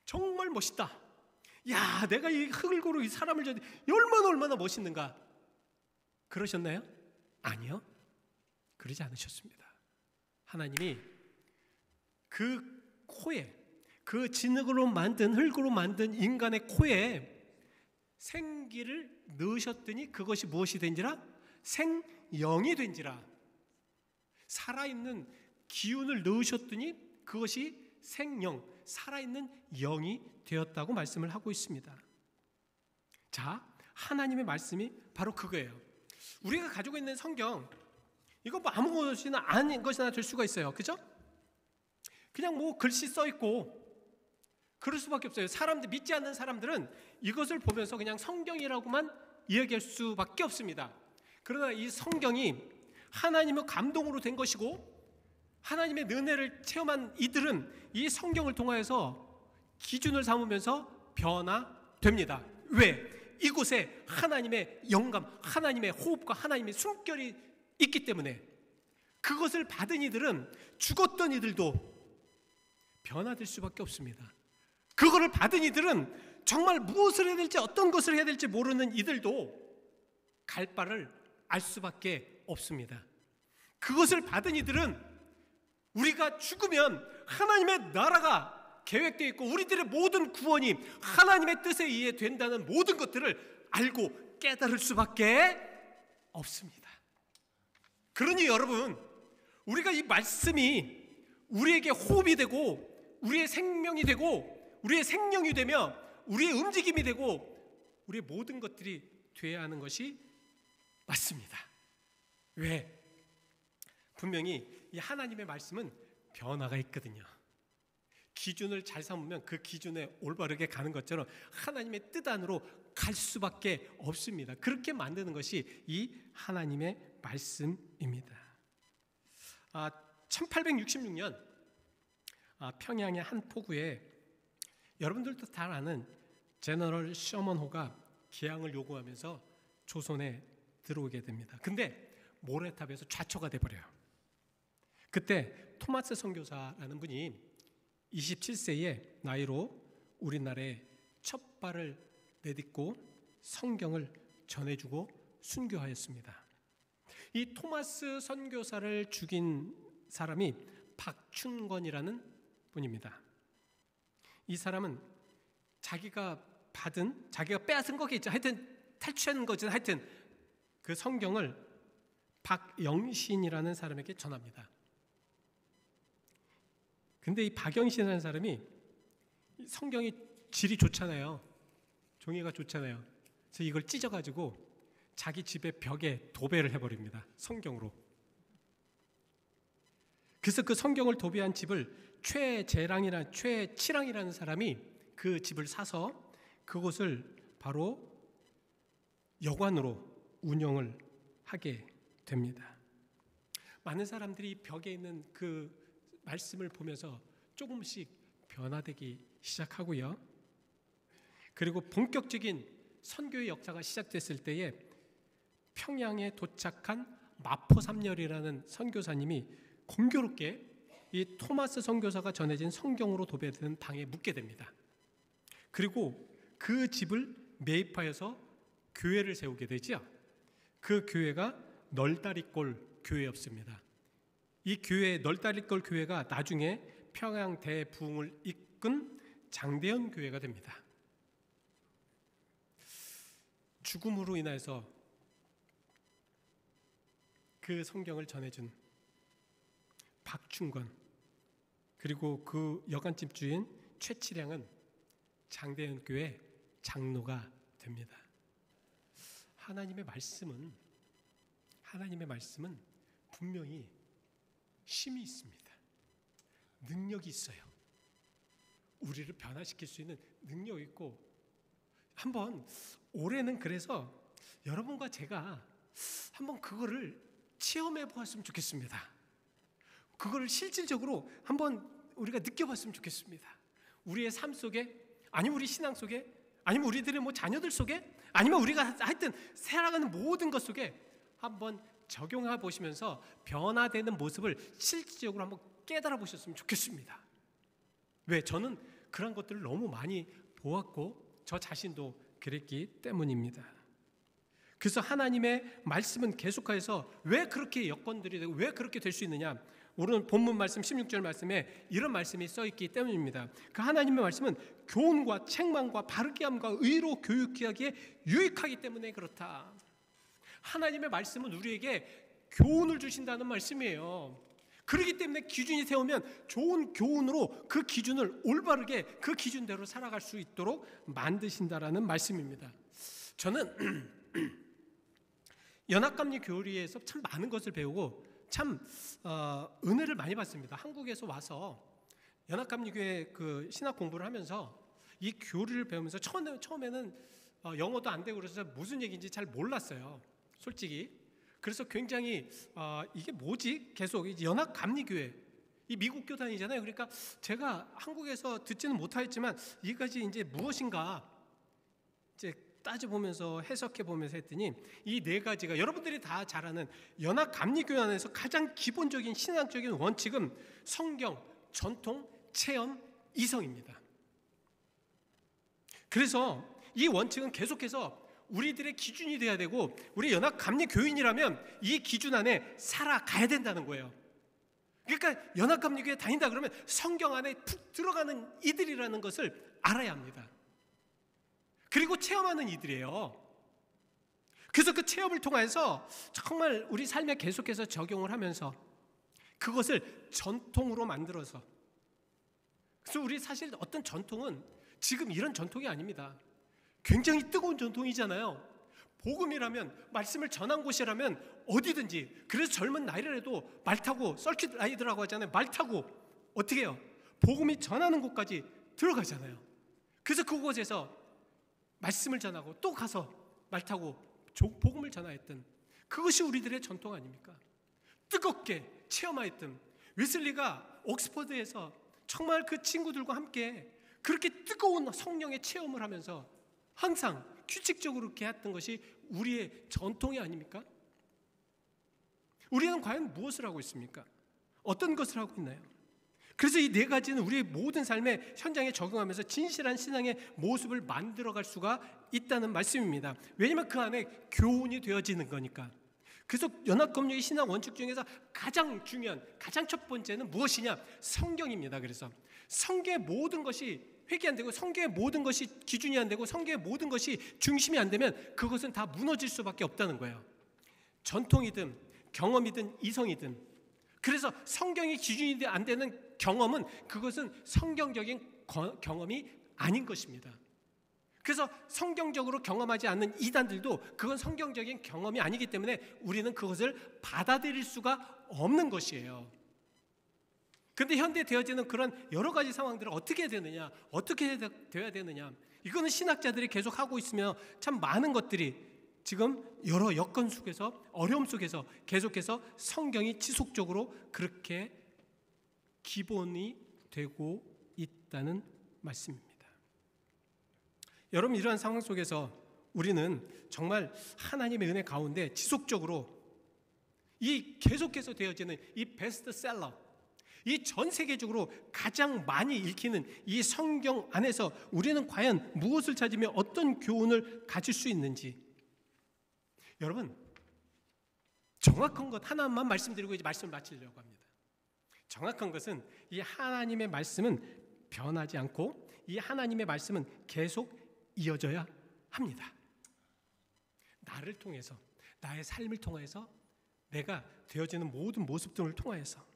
정말 멋있다. 야 내가 이 흙으로 이 사람을 얼마나 멋있는가. 그러셨나요? 아니요. 그러지 않으셨습니다. 하나님이 그 코에 그 진흙으로 만든 흙으로 만든 인간의 코에 생기를 넣으셨더니 그것이 무엇이 된지라? 생영이 된지라. 살아있는 기운을 넣으셨더니 그것이 생영, 살아있는 영이 되었다고 말씀을 하고 있습니다. 자, 하나님의 말씀이 바로 그거예요. 우리가 가지고 있는 성경, 이거 뭐 아무 것이나 아닌 것이나 될 수가 있어요. 그죠? 그냥 뭐 글씨 써 있고 그럴 수밖에 없어요. 사람들, 믿지 않는 사람들은 이것을 보면서 그냥 성경이라고만 이야기할 수밖에 없습니다. 그러나 이 성경이 하나님의 감동으로 된 것이고 하나님의 은혜를 체험한 이들은 이 성경을 통하여서 기준을 삼으면서 변화됩니다. 왜? 이곳에 하나님의 영감, 하나님의 호흡과 하나님의 숨결이 있기 때문에 그것을 받은 이들은 죽었던 이들도 변화될 수밖에 없습니다. 그거를 받은 이들은 정말 무엇을 해야 될지 어떤 것을 해야 될지 모르는 이들도 갈 바를 알 수밖에 없습니다. 그것을 받은 이들은 우리가 죽으면 하나님의 나라가 계획되어 있고 우리들의 모든 구원이 하나님의 뜻에 의해 된다는 모든 것들을 알고 깨달을 수밖에 없습니다. 그러니 여러분, 우리가 이 말씀이 우리에게 호흡이 되고 우리의 생명이 되고 우리의 생명이 되며 우리의 움직임이 되고 우리의 모든 것들이 되어야 하는 것이 맞습니다. 왜? 분명히 이 하나님의 말씀은 변화가 있거든요. 기준을 잘 삼으면 그 기준에 올바르게 가는 것처럼 하나님의 뜻 안으로 갈 수밖에 없습니다. 그렇게 만드는 것이 이 하나님의 말씀입니다. 1866년 평양의 한 포구에 여러분들도 잘 아는 제너럴 셔먼호가 개항을 요구하면서 조선에 들어오게 됩니다. 근데 모래탑에서 좌초가 돼버려요. 그때 토마스 선교사라는 분이 27세의 나이로 우리나라에 첫 발을 내딛고 성경을 전해주고 순교하였습니다. 이 토마스 선교사를 죽인 사람이 박춘권이라는 분입니다. 이 사람은 자기가 빼앗은 거겠죠. 하여튼 탈취한 거죠. 하여튼 그 성경을 박영신이라는 사람에게 전합니다. 근데 이 박영신이라는 사람이 성경이 질이 좋잖아요. 종이가 좋잖아요. 그래서 이걸 찢어가지고 자기 집의 벽에 도배를 해버립니다. 성경으로. 그래서 그 성경을 도배한 집을 최칠랑이라는 사람이 그 집을 사서 그곳을 바로 여관으로 운영을 하게 됩니다. 많은 사람들이 벽에 있는 그 말씀을 보면서 조금씩 변화되기 시작하고요. 그리고 본격적인 선교의 역사가 시작됐을 때에 평양에 도착한 마포삼열이라는 선교사님이 공교롭게 이 토마스 선교사가 전해진 성경으로 도배된 방에 묵게 됩니다. 그리고 그 집을 매입하여서 교회를 세우게 되죠. 그 교회가 널다리골 교회였습니다. 이 교회, 널다리골 교회가 나중에 평양 대부흥을 이끈 장대현 교회가 됩니다. 죽음으로 인해서 그 성경을 전해준 박춘권, 그리고 그 여관집 주인 최칠량은 장대현 교회 장로가 됩니다. 하나님의 말씀은 분명히 힘이 있습니다. 능력이 있어요. 우리를 변화시킬 수 있는 능력이 있고, 한번 올해는 그래서 여러분과 제가 한번 그거를 체험해 보았으면 좋겠습니다. 그거를 실질적으로 한번 우리가 느껴봤으면 좋겠습니다. 우리의 삶 속에, 아니면 우리 신앙 속에, 아니면 우리들의 자녀들 속에, 아니면 우리가 하여튼 살아가는 모든 것 속에 한번 적용해 보시면서 변화되는 모습을 실질적으로 한번 깨달아 보셨으면 좋겠습니다. 왜? 저는 그런 것들을 너무 많이 보았고 저 자신도 그랬기 때문입니다. 그래서 하나님의 말씀은 계속해서 왜 그렇게 여건들이 되고 왜 그렇게 될 수 있느냐? 오늘 본문 말씀 16절 말씀에 이런 말씀이 써 있기 때문입니다. 그 하나님의 말씀은 교훈과 책망과 바르게 함과 의로 교육하기에 유익하기 때문에 그렇다. 하나님의 말씀은 우리에게 교훈을 주신다는 말씀이에요. 그렇기 때문에 기준이 세우면 좋은 교훈으로 그 기준을 올바르게 그 기준대로 살아갈 수 있도록 만드신다라는 말씀입니다. 저는 연합감리 교리에서 참 많은 것을 배우고 참 은혜를 많이 받습니다. 한국에서 와서 연합감리교회 그 신학 공부를 하면서 이 교리를 배우면서 처음에는 영어도 안 되고 그래서 무슨 얘기인지 잘 몰랐어요. 솔직히. 그래서 굉장히 이게 뭐지? 계속 연합감리교회 이 미국 교단이잖아요. 그러니까 제가 한국에서 듣지는 못하였지만 이것이 이제 무엇인가 이제 따져보면서 해석해보면서 했더니 이 네 가지가 여러분들이 다 잘 아는 연합감리교회 안에서 가장 기본적인 신앙적인 원칙은 성경, 전통, 체험, 이성입니다. 그래서 이 원칙은 계속해서 우리들의 기준이 돼야 되고 우리 연합감리교인이라면 이 기준 안에 살아가야 된다는 거예요. 그러니까 연합감리교회 다닌다 그러면 성경 안에 푹 들어가는 이들이라는 것을 알아야 합니다. 그리고 체험하는 이들이에요. 그래서 그 체험을 통해서 정말 우리 삶에 계속해서 적용을 하면서 그것을 전통으로 만들어서 그래서 우리 사실 어떤 전통은 지금 이런 전통이 아닙니다. 굉장히 뜨거운 전통이잖아요. 복음이라면 말씀을 전한 곳이라면 어디든지 그래서 젊은 나이라도 말 타고 서킷 라이드라고 하잖아요. 말 타고 어떻게 해요? 복음이 전하는 곳까지 들어가잖아요. 그래서 그곳에서 말씀을 전하고 또 가서 말 타고 복음을 전하였던 그것이 우리들의 전통 아닙니까? 뜨겁게 체험하였던 웨슬리가 옥스퍼드에서 정말 그 친구들과 함께 그렇게 뜨거운 성령의 체험을 하면서 항상 규칙적으로 그렇게 했던 것이 우리의 전통이 아닙니까? 우리는 과연 무엇을 하고 있습니까? 어떤 것을 하고 있나요? 그래서 이 네 가지는 우리의 모든 삶의 현장에 적용하면서 진실한 신앙의 모습을 만들어갈 수가 있다는 말씀입니다. 왜냐하면 그 안에 교훈이 되어지는 거니까. 그래서 연합검역의 신앙 원칙 중에서 가장 중요한 가장 첫 번째는 무엇이냐? 성경입니다. 그래서 성경의 모든 것이 회개 안 되고 성경의 모든 것이 기준이 안 되고 성경의 모든 것이 중심이 안 되면 그것은 다 무너질 수밖에 없다는 거예요. 전통이든 경험이든 이성이든 그래서 성경이 기준이 안 되는 경험은 그것은 성경적인 경험이 아닌 것입니다. 그래서 성경적으로 경험하지 않는 이단들도 그건 성경적인 경험이 아니기 때문에 우리는 그것을 받아들일 수가 없는 것이에요. 그런데 현대 되어지는 그런 여러 가지 상황들을 어떻게 되느냐, 어떻게 되어야 되느냐, 이거는 신학자들이 계속 하고 있으며 참 많은 것들이 지금 여러 여건 속에서 어려움 속에서 계속해서 성경이 지속적으로 그렇게 기본이 되고 있다는 말씀입니다. 여러분, 이러한 상황 속에서 우리는 정말 하나님의 은혜 가운데 지속적으로 이 계속해서 되어지는 이 베스트셀러, 이 전 세계적으로 가장 많이 읽히는 이 성경 안에서 우리는 과연 무엇을 찾으며 어떤 교훈을 가질 수 있는지, 여러분 정확한 것 하나만 말씀드리고 이제 말씀을 마치려고 합니다. 정확한 것은 이 하나님의 말씀은 변하지 않고 이 하나님의 말씀은 계속 이어져야 합니다. 나를 통해서, 나의 삶을 통해서, 내가 되어지는 모든 모습들을 통하여서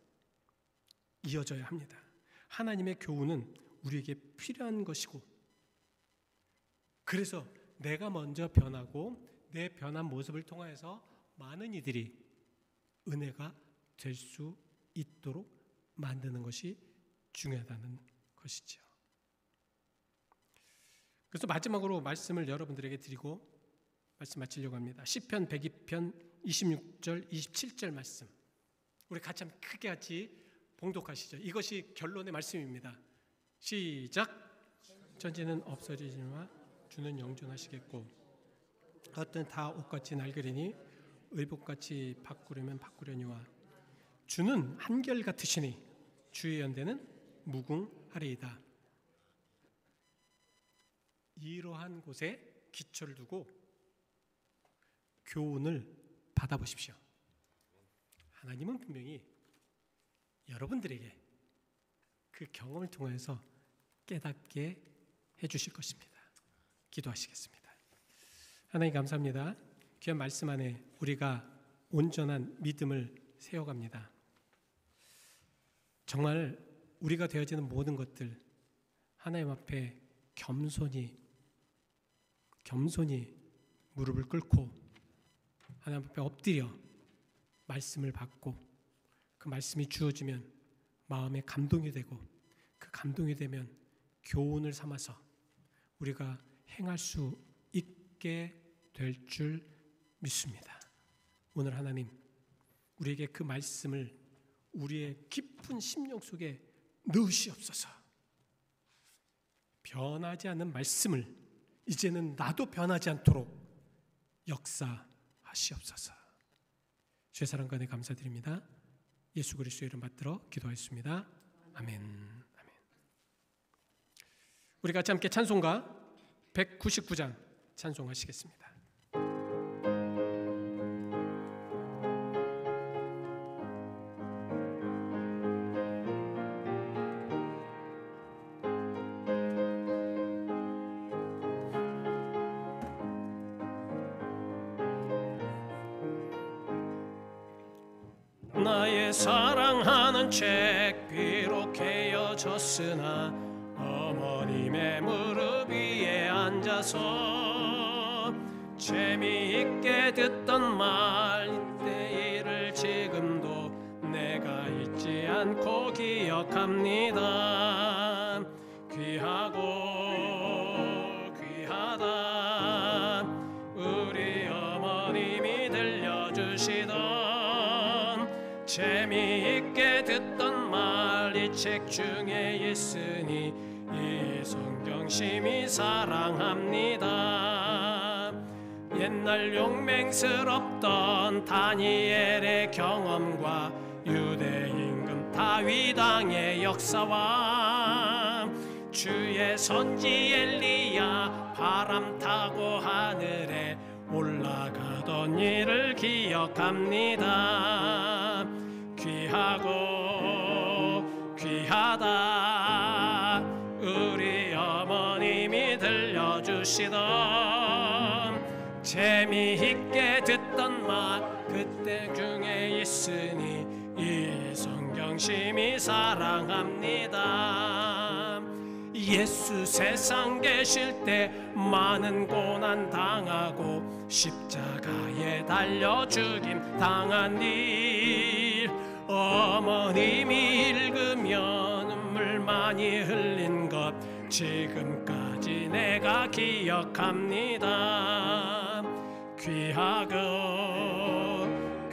이어져야 합니다. 하나님의 교훈은 우리에게 필요한 것이고, 그래서 내가 먼저 변하고 내 변한 모습을 통하여서 많은 이들이 은혜가 될 수 있도록 만드는 것이 중요하다는 것이죠. 그래서 마지막으로 말씀을 여러분들에게 드리고 말씀 마치려고 합니다. 시편 102편 26절 27절 말씀, 우리 같이 한번 크게 같이 봉독하시죠. 이것이 결론의 말씀입니다. 시작. 천지는 없어지지만 주는 영존하시겠고 어떤 다 옷같이 낡으리니 의복같이 바꾸려면 바꾸려니와 주는 한결같으시니 주의 연대는 무궁하리이다. 이러한 곳에 기초를 두고 교훈을 받아보십시오. 하나님은 분명히 여러분들에게 그 경험을 통해서 깨닫게 해주실 것입니다. 기도하시겠습니다. 하나님 감사합니다. 귀한 말씀 안에 우리가 온전한 믿음을 세워갑니다. 정말 우리가 되어지는 모든 것들 하나님 앞에 겸손히 무릎을 꿇고 하나님 앞에 엎드려 말씀을 받고 그 말씀이 주어지면 마음에 감동이 되고 그 감동이 되면 교훈을 삼아서 우리가 행할 수 있게 될 줄 믿습니다. 오늘 하나님 우리에게 그 말씀을 우리의 깊은 심령 속에 넣으시옵소서. 변하지 않는 말씀을 이제는 나도 변하지 않도록 역사하시옵소서. 주의 사랑과 은혜 감사드립니다. 예수 그리스도의 이름 받들어 기도하였습니다. 아멘. 아멘. 우리 같이 함께 찬송가 199장 찬송하시겠습니다. 나의 사랑하는 책 비록 헤어졌으나 어머님의 무릎 위에 앉아서 재미있게 듣던 말 이때 일을 지금도 내가 잊지 않고 기억합니다. 귀하다 우리 어머님이 들려주시던 재미있게 듣던 말 이 책 중에 있으니 이 성경 심히 사랑합니다. 옛날 용맹스럽던 다니엘의 경험과 유대 임금 다윗 왕의 역사와 주의 선지 엘리야 바람 타고 하늘에 올라가던 일을 기억합니다. 귀하다 우리 어머님이 들려주시던 재미있게 듣던 말 그때 중에 있으니 이 성경 심히 사랑합니다. 예수 세상 계실 때 많은 고난 당하고 십자가에 달려 죽임 당한 일 어머님이 읽으며 눈물 많이 흘린 것 지금까지 내가 기억합니다.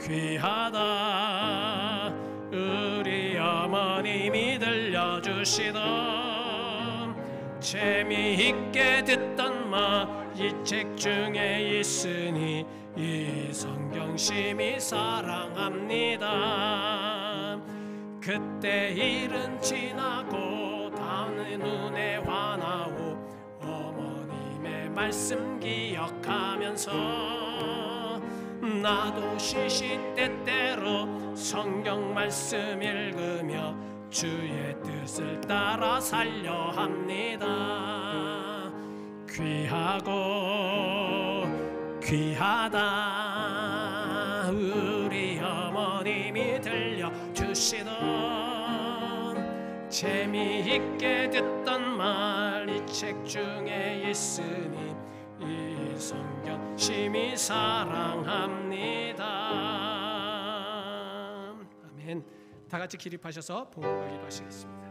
귀하다 우리 어머님이 들려주시던 재미있게 듣던 말 이 책 중에 있으니 이 성경 심히 사랑합니다. 그때 일은 지나고 다음에 눈에 환하고 어머님의 말씀 기억하면서 나도 시시때때로 성경 말씀 읽으며 주의 뜻을 따라 살려 합니다. 귀하다 우리 어머님이 들려주시던 재미있게 듣던 말 이 책 중에 있으니 이 성경 심히 사랑합니다. 아멘. 다 같이 기립하셔서 봉헌과 기도하시겠습니다.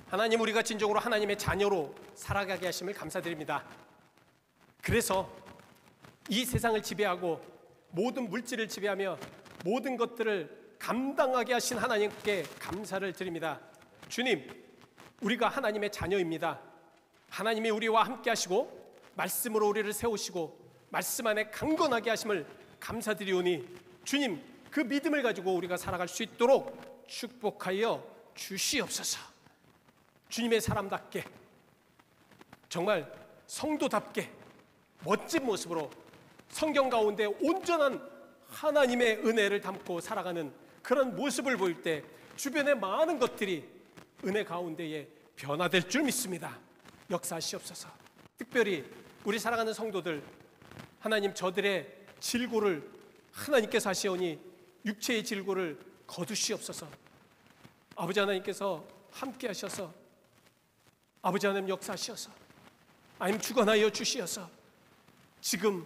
하나님 우리가 진정으로 하나님의 자녀로 살아가게 하심을 감사드립니다. 그래서 이 세상을 지배하고 모든 물질을 지배하며 모든 것들을 감당하게 하신 하나님께 감사를 드립니다. 주님, 우리가 하나님의 자녀입니다. 하나님이 우리와 함께 하시고 말씀으로 우리를 세우시고 말씀 안에 강건하게 하심을 감사드리오니 주님, 그 믿음을 가지고 우리가 살아갈 수 있도록 축복하여 주시옵소서. 주님의 사람답게, 정말 성도답게 멋진 모습으로 성경 가운데 온전한 하나님의 은혜를 담고 살아가는 그런 모습을 보일 때 주변의 많은 것들이 은혜 가운데에 변화될 줄 믿습니다. 역사하시옵소서. 특별히 우리 사랑하는 성도들, 하나님, 저들의 질고를 하나님께서 하시오니 육체의 질고를 거두시옵소서. 아버지 하나님께서 함께 하셔서 아버지 하나님 역사하셔서 아니면 주관하여 주시어서 지금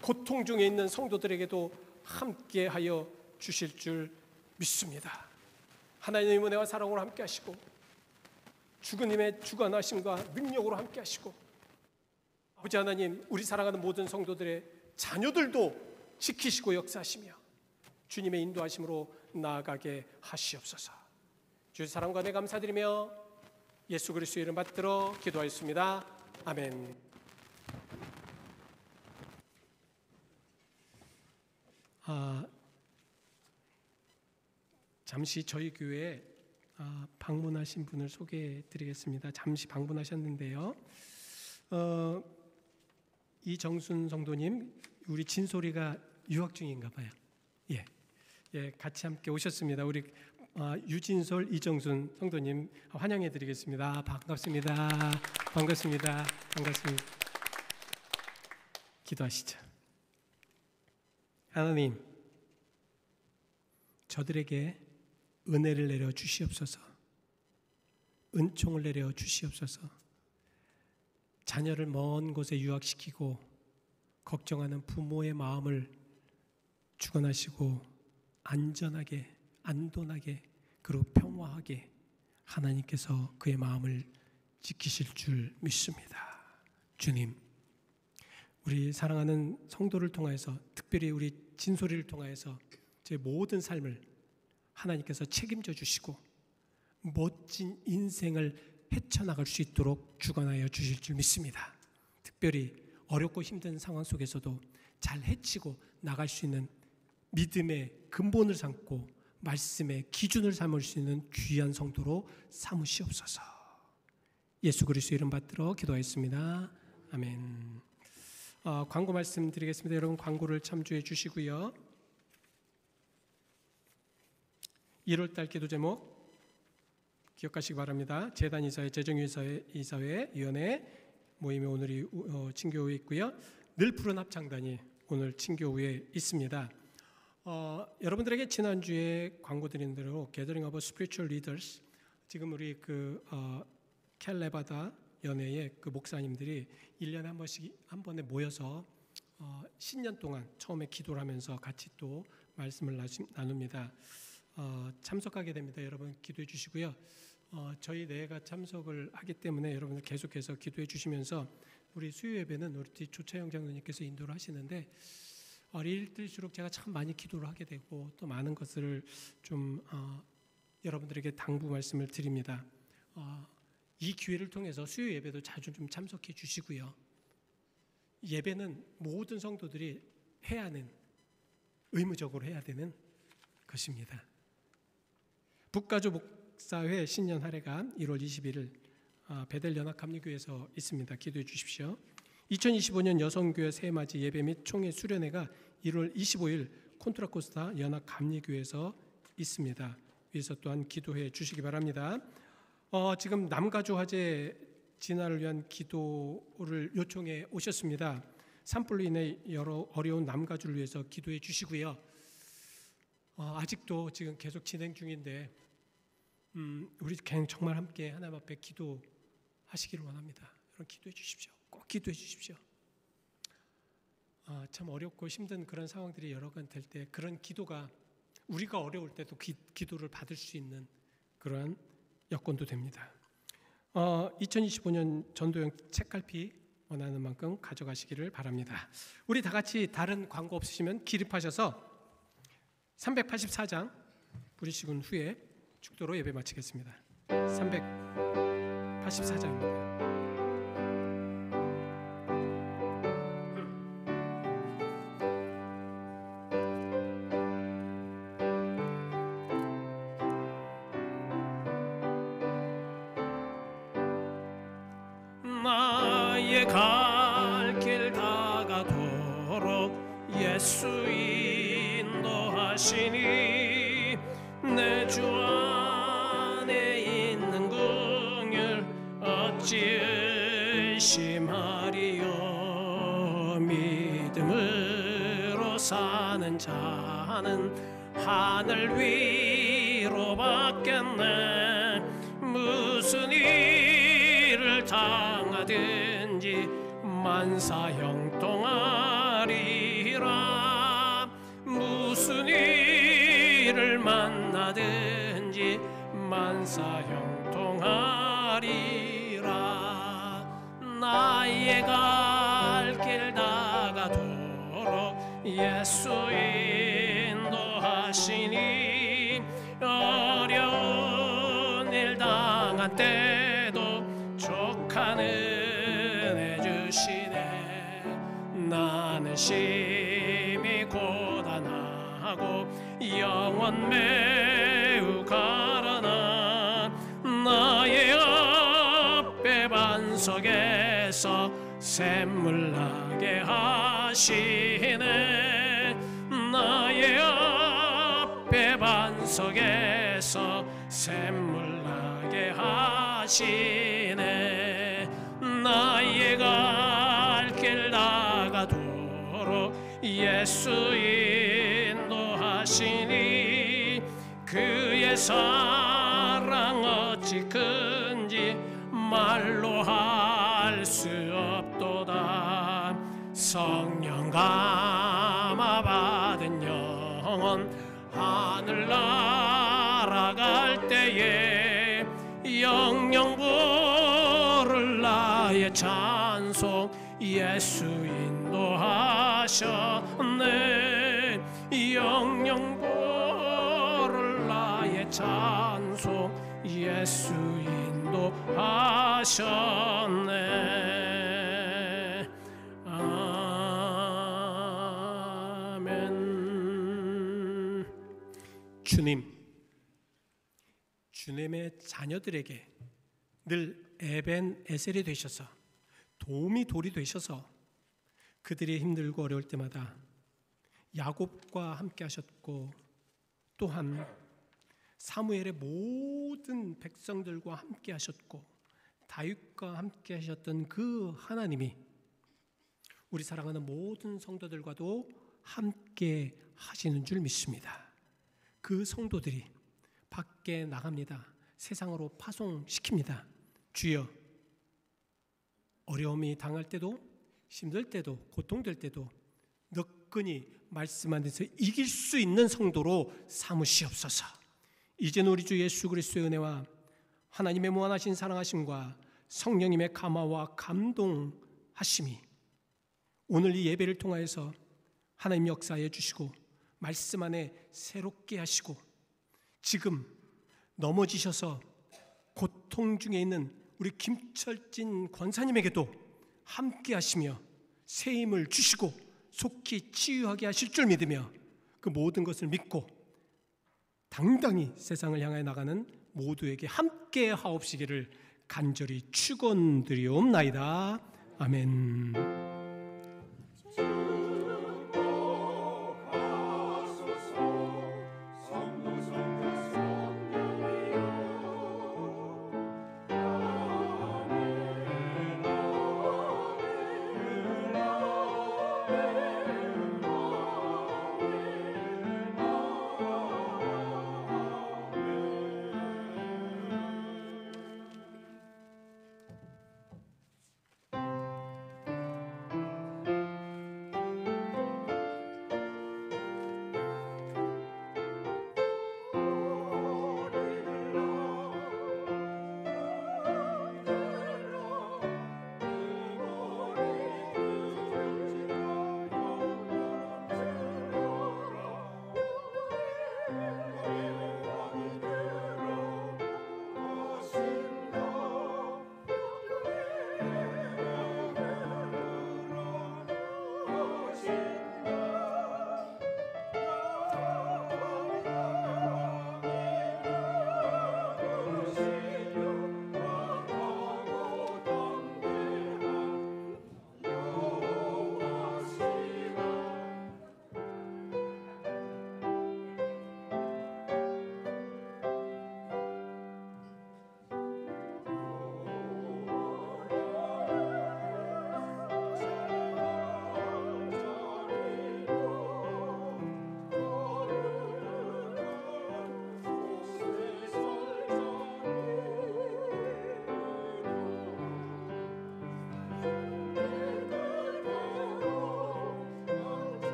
고통 중에 있는 성도들에게도 함께하여 주실 줄 믿습니다. 하나님의 은혜와 사랑으로 함께 하시고 주님의 주관하심과 능력으로 함께 하시고 아버지 하나님, 우리 사랑하는 모든 성도들의 자녀들도 지키시고 역사하시며 주님의 인도하심으로 나아가게 하시옵소서. 주의 사랑과 은혜 감사드리며 예수 그리스도의 이름 받들어 기도하였습니다. 아멘. 잠시 저희 교회에 방문하신 분을 소개해 드리겠습니다. 잠시 방문하셨는데요. 이정순 성도님, 우리 진솔이가 유학 중인가 봐요. 예, 같이 함께 오셨습니다. 우리 유진솔, 이정순 성도님 환영해 드리겠습니다. 반갑습니다. 반갑습니다. 반갑습니다. 기도하시죠. 하나님, 저들에게 은혜를 내려 주시옵소서. 은총을 내려 주시옵소서. 자녀를 먼 곳에 유학시키고 걱정하는 부모의 마음을 주관하시고 안전하게, 안돈하게, 그리고 평화하게 하나님께서 그의 마음을 지키실 줄 믿습니다. 주님, 우리 사랑하는 성도를 통하여서, 특별히 우리 진솔이를 통하여서 제 모든 삶을 하나님께서 책임져 주시고 멋진 인생을 헤쳐나갈 수 있도록 주관하여 주실 줄 믿습니다. 특별히 어렵고 힘든 상황 속에서도 잘 헤치고 나갈 수 있는 믿음의 근본을 삼고 말씀의 기준을 삼을 수 있는 귀한 성도로 삼으시옵소서. 예수 그리스도 이름 받들어 기도하였습니다. 아멘. 광고 말씀드리겠습니다. 여러분 광고를 참조해 주시고요. 1월달 기도 제목 기억하시기 바랍니다. 재단 이사회, 재정이사회 위원회 모임이 오늘이 친교회에 있고요. 늘 푸른 합창단이 오늘 친교회에 있습니다. 여러분들에게 지난주에 광고 드린 대로 Gathering of Spiritual Leaders, 지금 우리 캘레바다 연회의 그 목사님들이 1년에 한 번에 모여서 신년 동안 처음에 기도를 하면서 같이 또 말씀을 나눕니다. 참석하게 됩니다. 여러분 기도해 주시고요. 저희 내가 참석을 하기 때문에 여러분들 계속해서 기도해 주시면서 우리 수요 예배는 우리 조차영 장로님께서 인도를 하시는데 어릴 때일수록 제가 참 많이 기도를 하게 되고 또 많은 것을 좀 여러분들에게 당부 말씀을 드립니다. 이 기회를 통해서 수요 예배도 자주 좀 참석해 주시고요. 예배는 모든 성도들이 해야 하는, 의무적으로 해야 되는 것입니다. 북가주 목사회 신년 할애가 1월 21일 베델 연합감리교회에서 있습니다. 기도해 주십시오. 2025년 여성교회 새해맞이 예배 및 총회 수련회가 1월 25일 콘트라코스타 연합감리교회에서 있습니다. 위에서 또한 기도해 주시기 바랍니다. 지금 남가주 화재 진화를 위한 기도를 요청해 오셨습니다. 산불로 인해 여러 어려운 남가주를 위해서 기도해 주시고요. 아직도 지금 계속 진행 중인데 우리 정말 함께 하나님 앞에 기도하시기를 원합니다. 여러분 기도해 주십시오. 꼭 기도해 주십시오. 참 어렵고 힘든 그런 상황들이 여러 번 될 때 그런 기도가 우리가 어려울 때도 기도를 받을 수 있는 그러한 여건도 됩니다. 2025년 전도형 책갈피 원하는 만큼 가져가시기를 바랍니다. 우리 다 같이 다른 광고 없으시면 기립하셔서 384장 부르시군 후에 축도로 예배 마치겠습니다. 384장입니다. 나의 갈 길 다가도록 예수 인도하시니 내 주 안에 있는 긍휼 어찌 의심하리요. 믿음으로 사는 자는 하늘 위로 받겠네. 무슨 일을 당하든지 만사 형통하리라. 무슨 일을 만나든지 만사 형통하리라. 나의 갈 길 다가도록 예수 인도하시니 어려운 일 당한 때도 족한 은혜 주시네. 나는 심히 고단하고 영원 매우 가라나 나의 앞에 반석에서 샘물 나게 하시네. 나의 앞에 반석에서 샘물 나게 하시네. 나의 갈 길 나가도록 예수 인도하시니 그의 사랑 어찌 큰지 말로 할 수 없도다. 성령 감화 받은 영혼 하늘 날아갈 때에 영영 부를 나의 찬송 예수 인도하셨네. 영영 부를 나의 찬송 예수 인도하셨네. 아멘. 주님의 자녀들에게 늘 에벤에셀이 되셔서 도움이 돌이 되셔서 그들이 힘들고 어려울 때마다 야곱과 함께 하셨고 또한 사무엘의 모든 백성들과 함께 하셨고 다윗과 함께 하셨던 그 하나님이 우리 사랑하는 모든 성도들과도 함께 하시는 줄 믿습니다. 그 성도들이 밖에 나갑니다. 세상으로 파송시킵니다. 주여, 어려움이 당할 때도 힘들 때도 고통될 때도 너끈히 말씀 안에서 이길 수 있는 성도로 삼으시옵소서. 이제는 우리 주 예수 그리스도의 은혜와 하나님의 무한하신 사랑하심과 성령님의 감화와 감동하심이 오늘 이 예배를 통하여서 하나님 역사해 주시고 말씀 안에 새롭게 하시고 지금 넘어지셔서 고통 중에 있는 우리 김철진 권사님에게도 함께 하시며 새 힘을 주시고 속히 치유하게 하실 줄 믿으며 그 모든 것을 믿고 당당히 세상을 향해 나가는 모두에게 함께 하옵시기를 간절히 축원드리옵나이다. 아멘.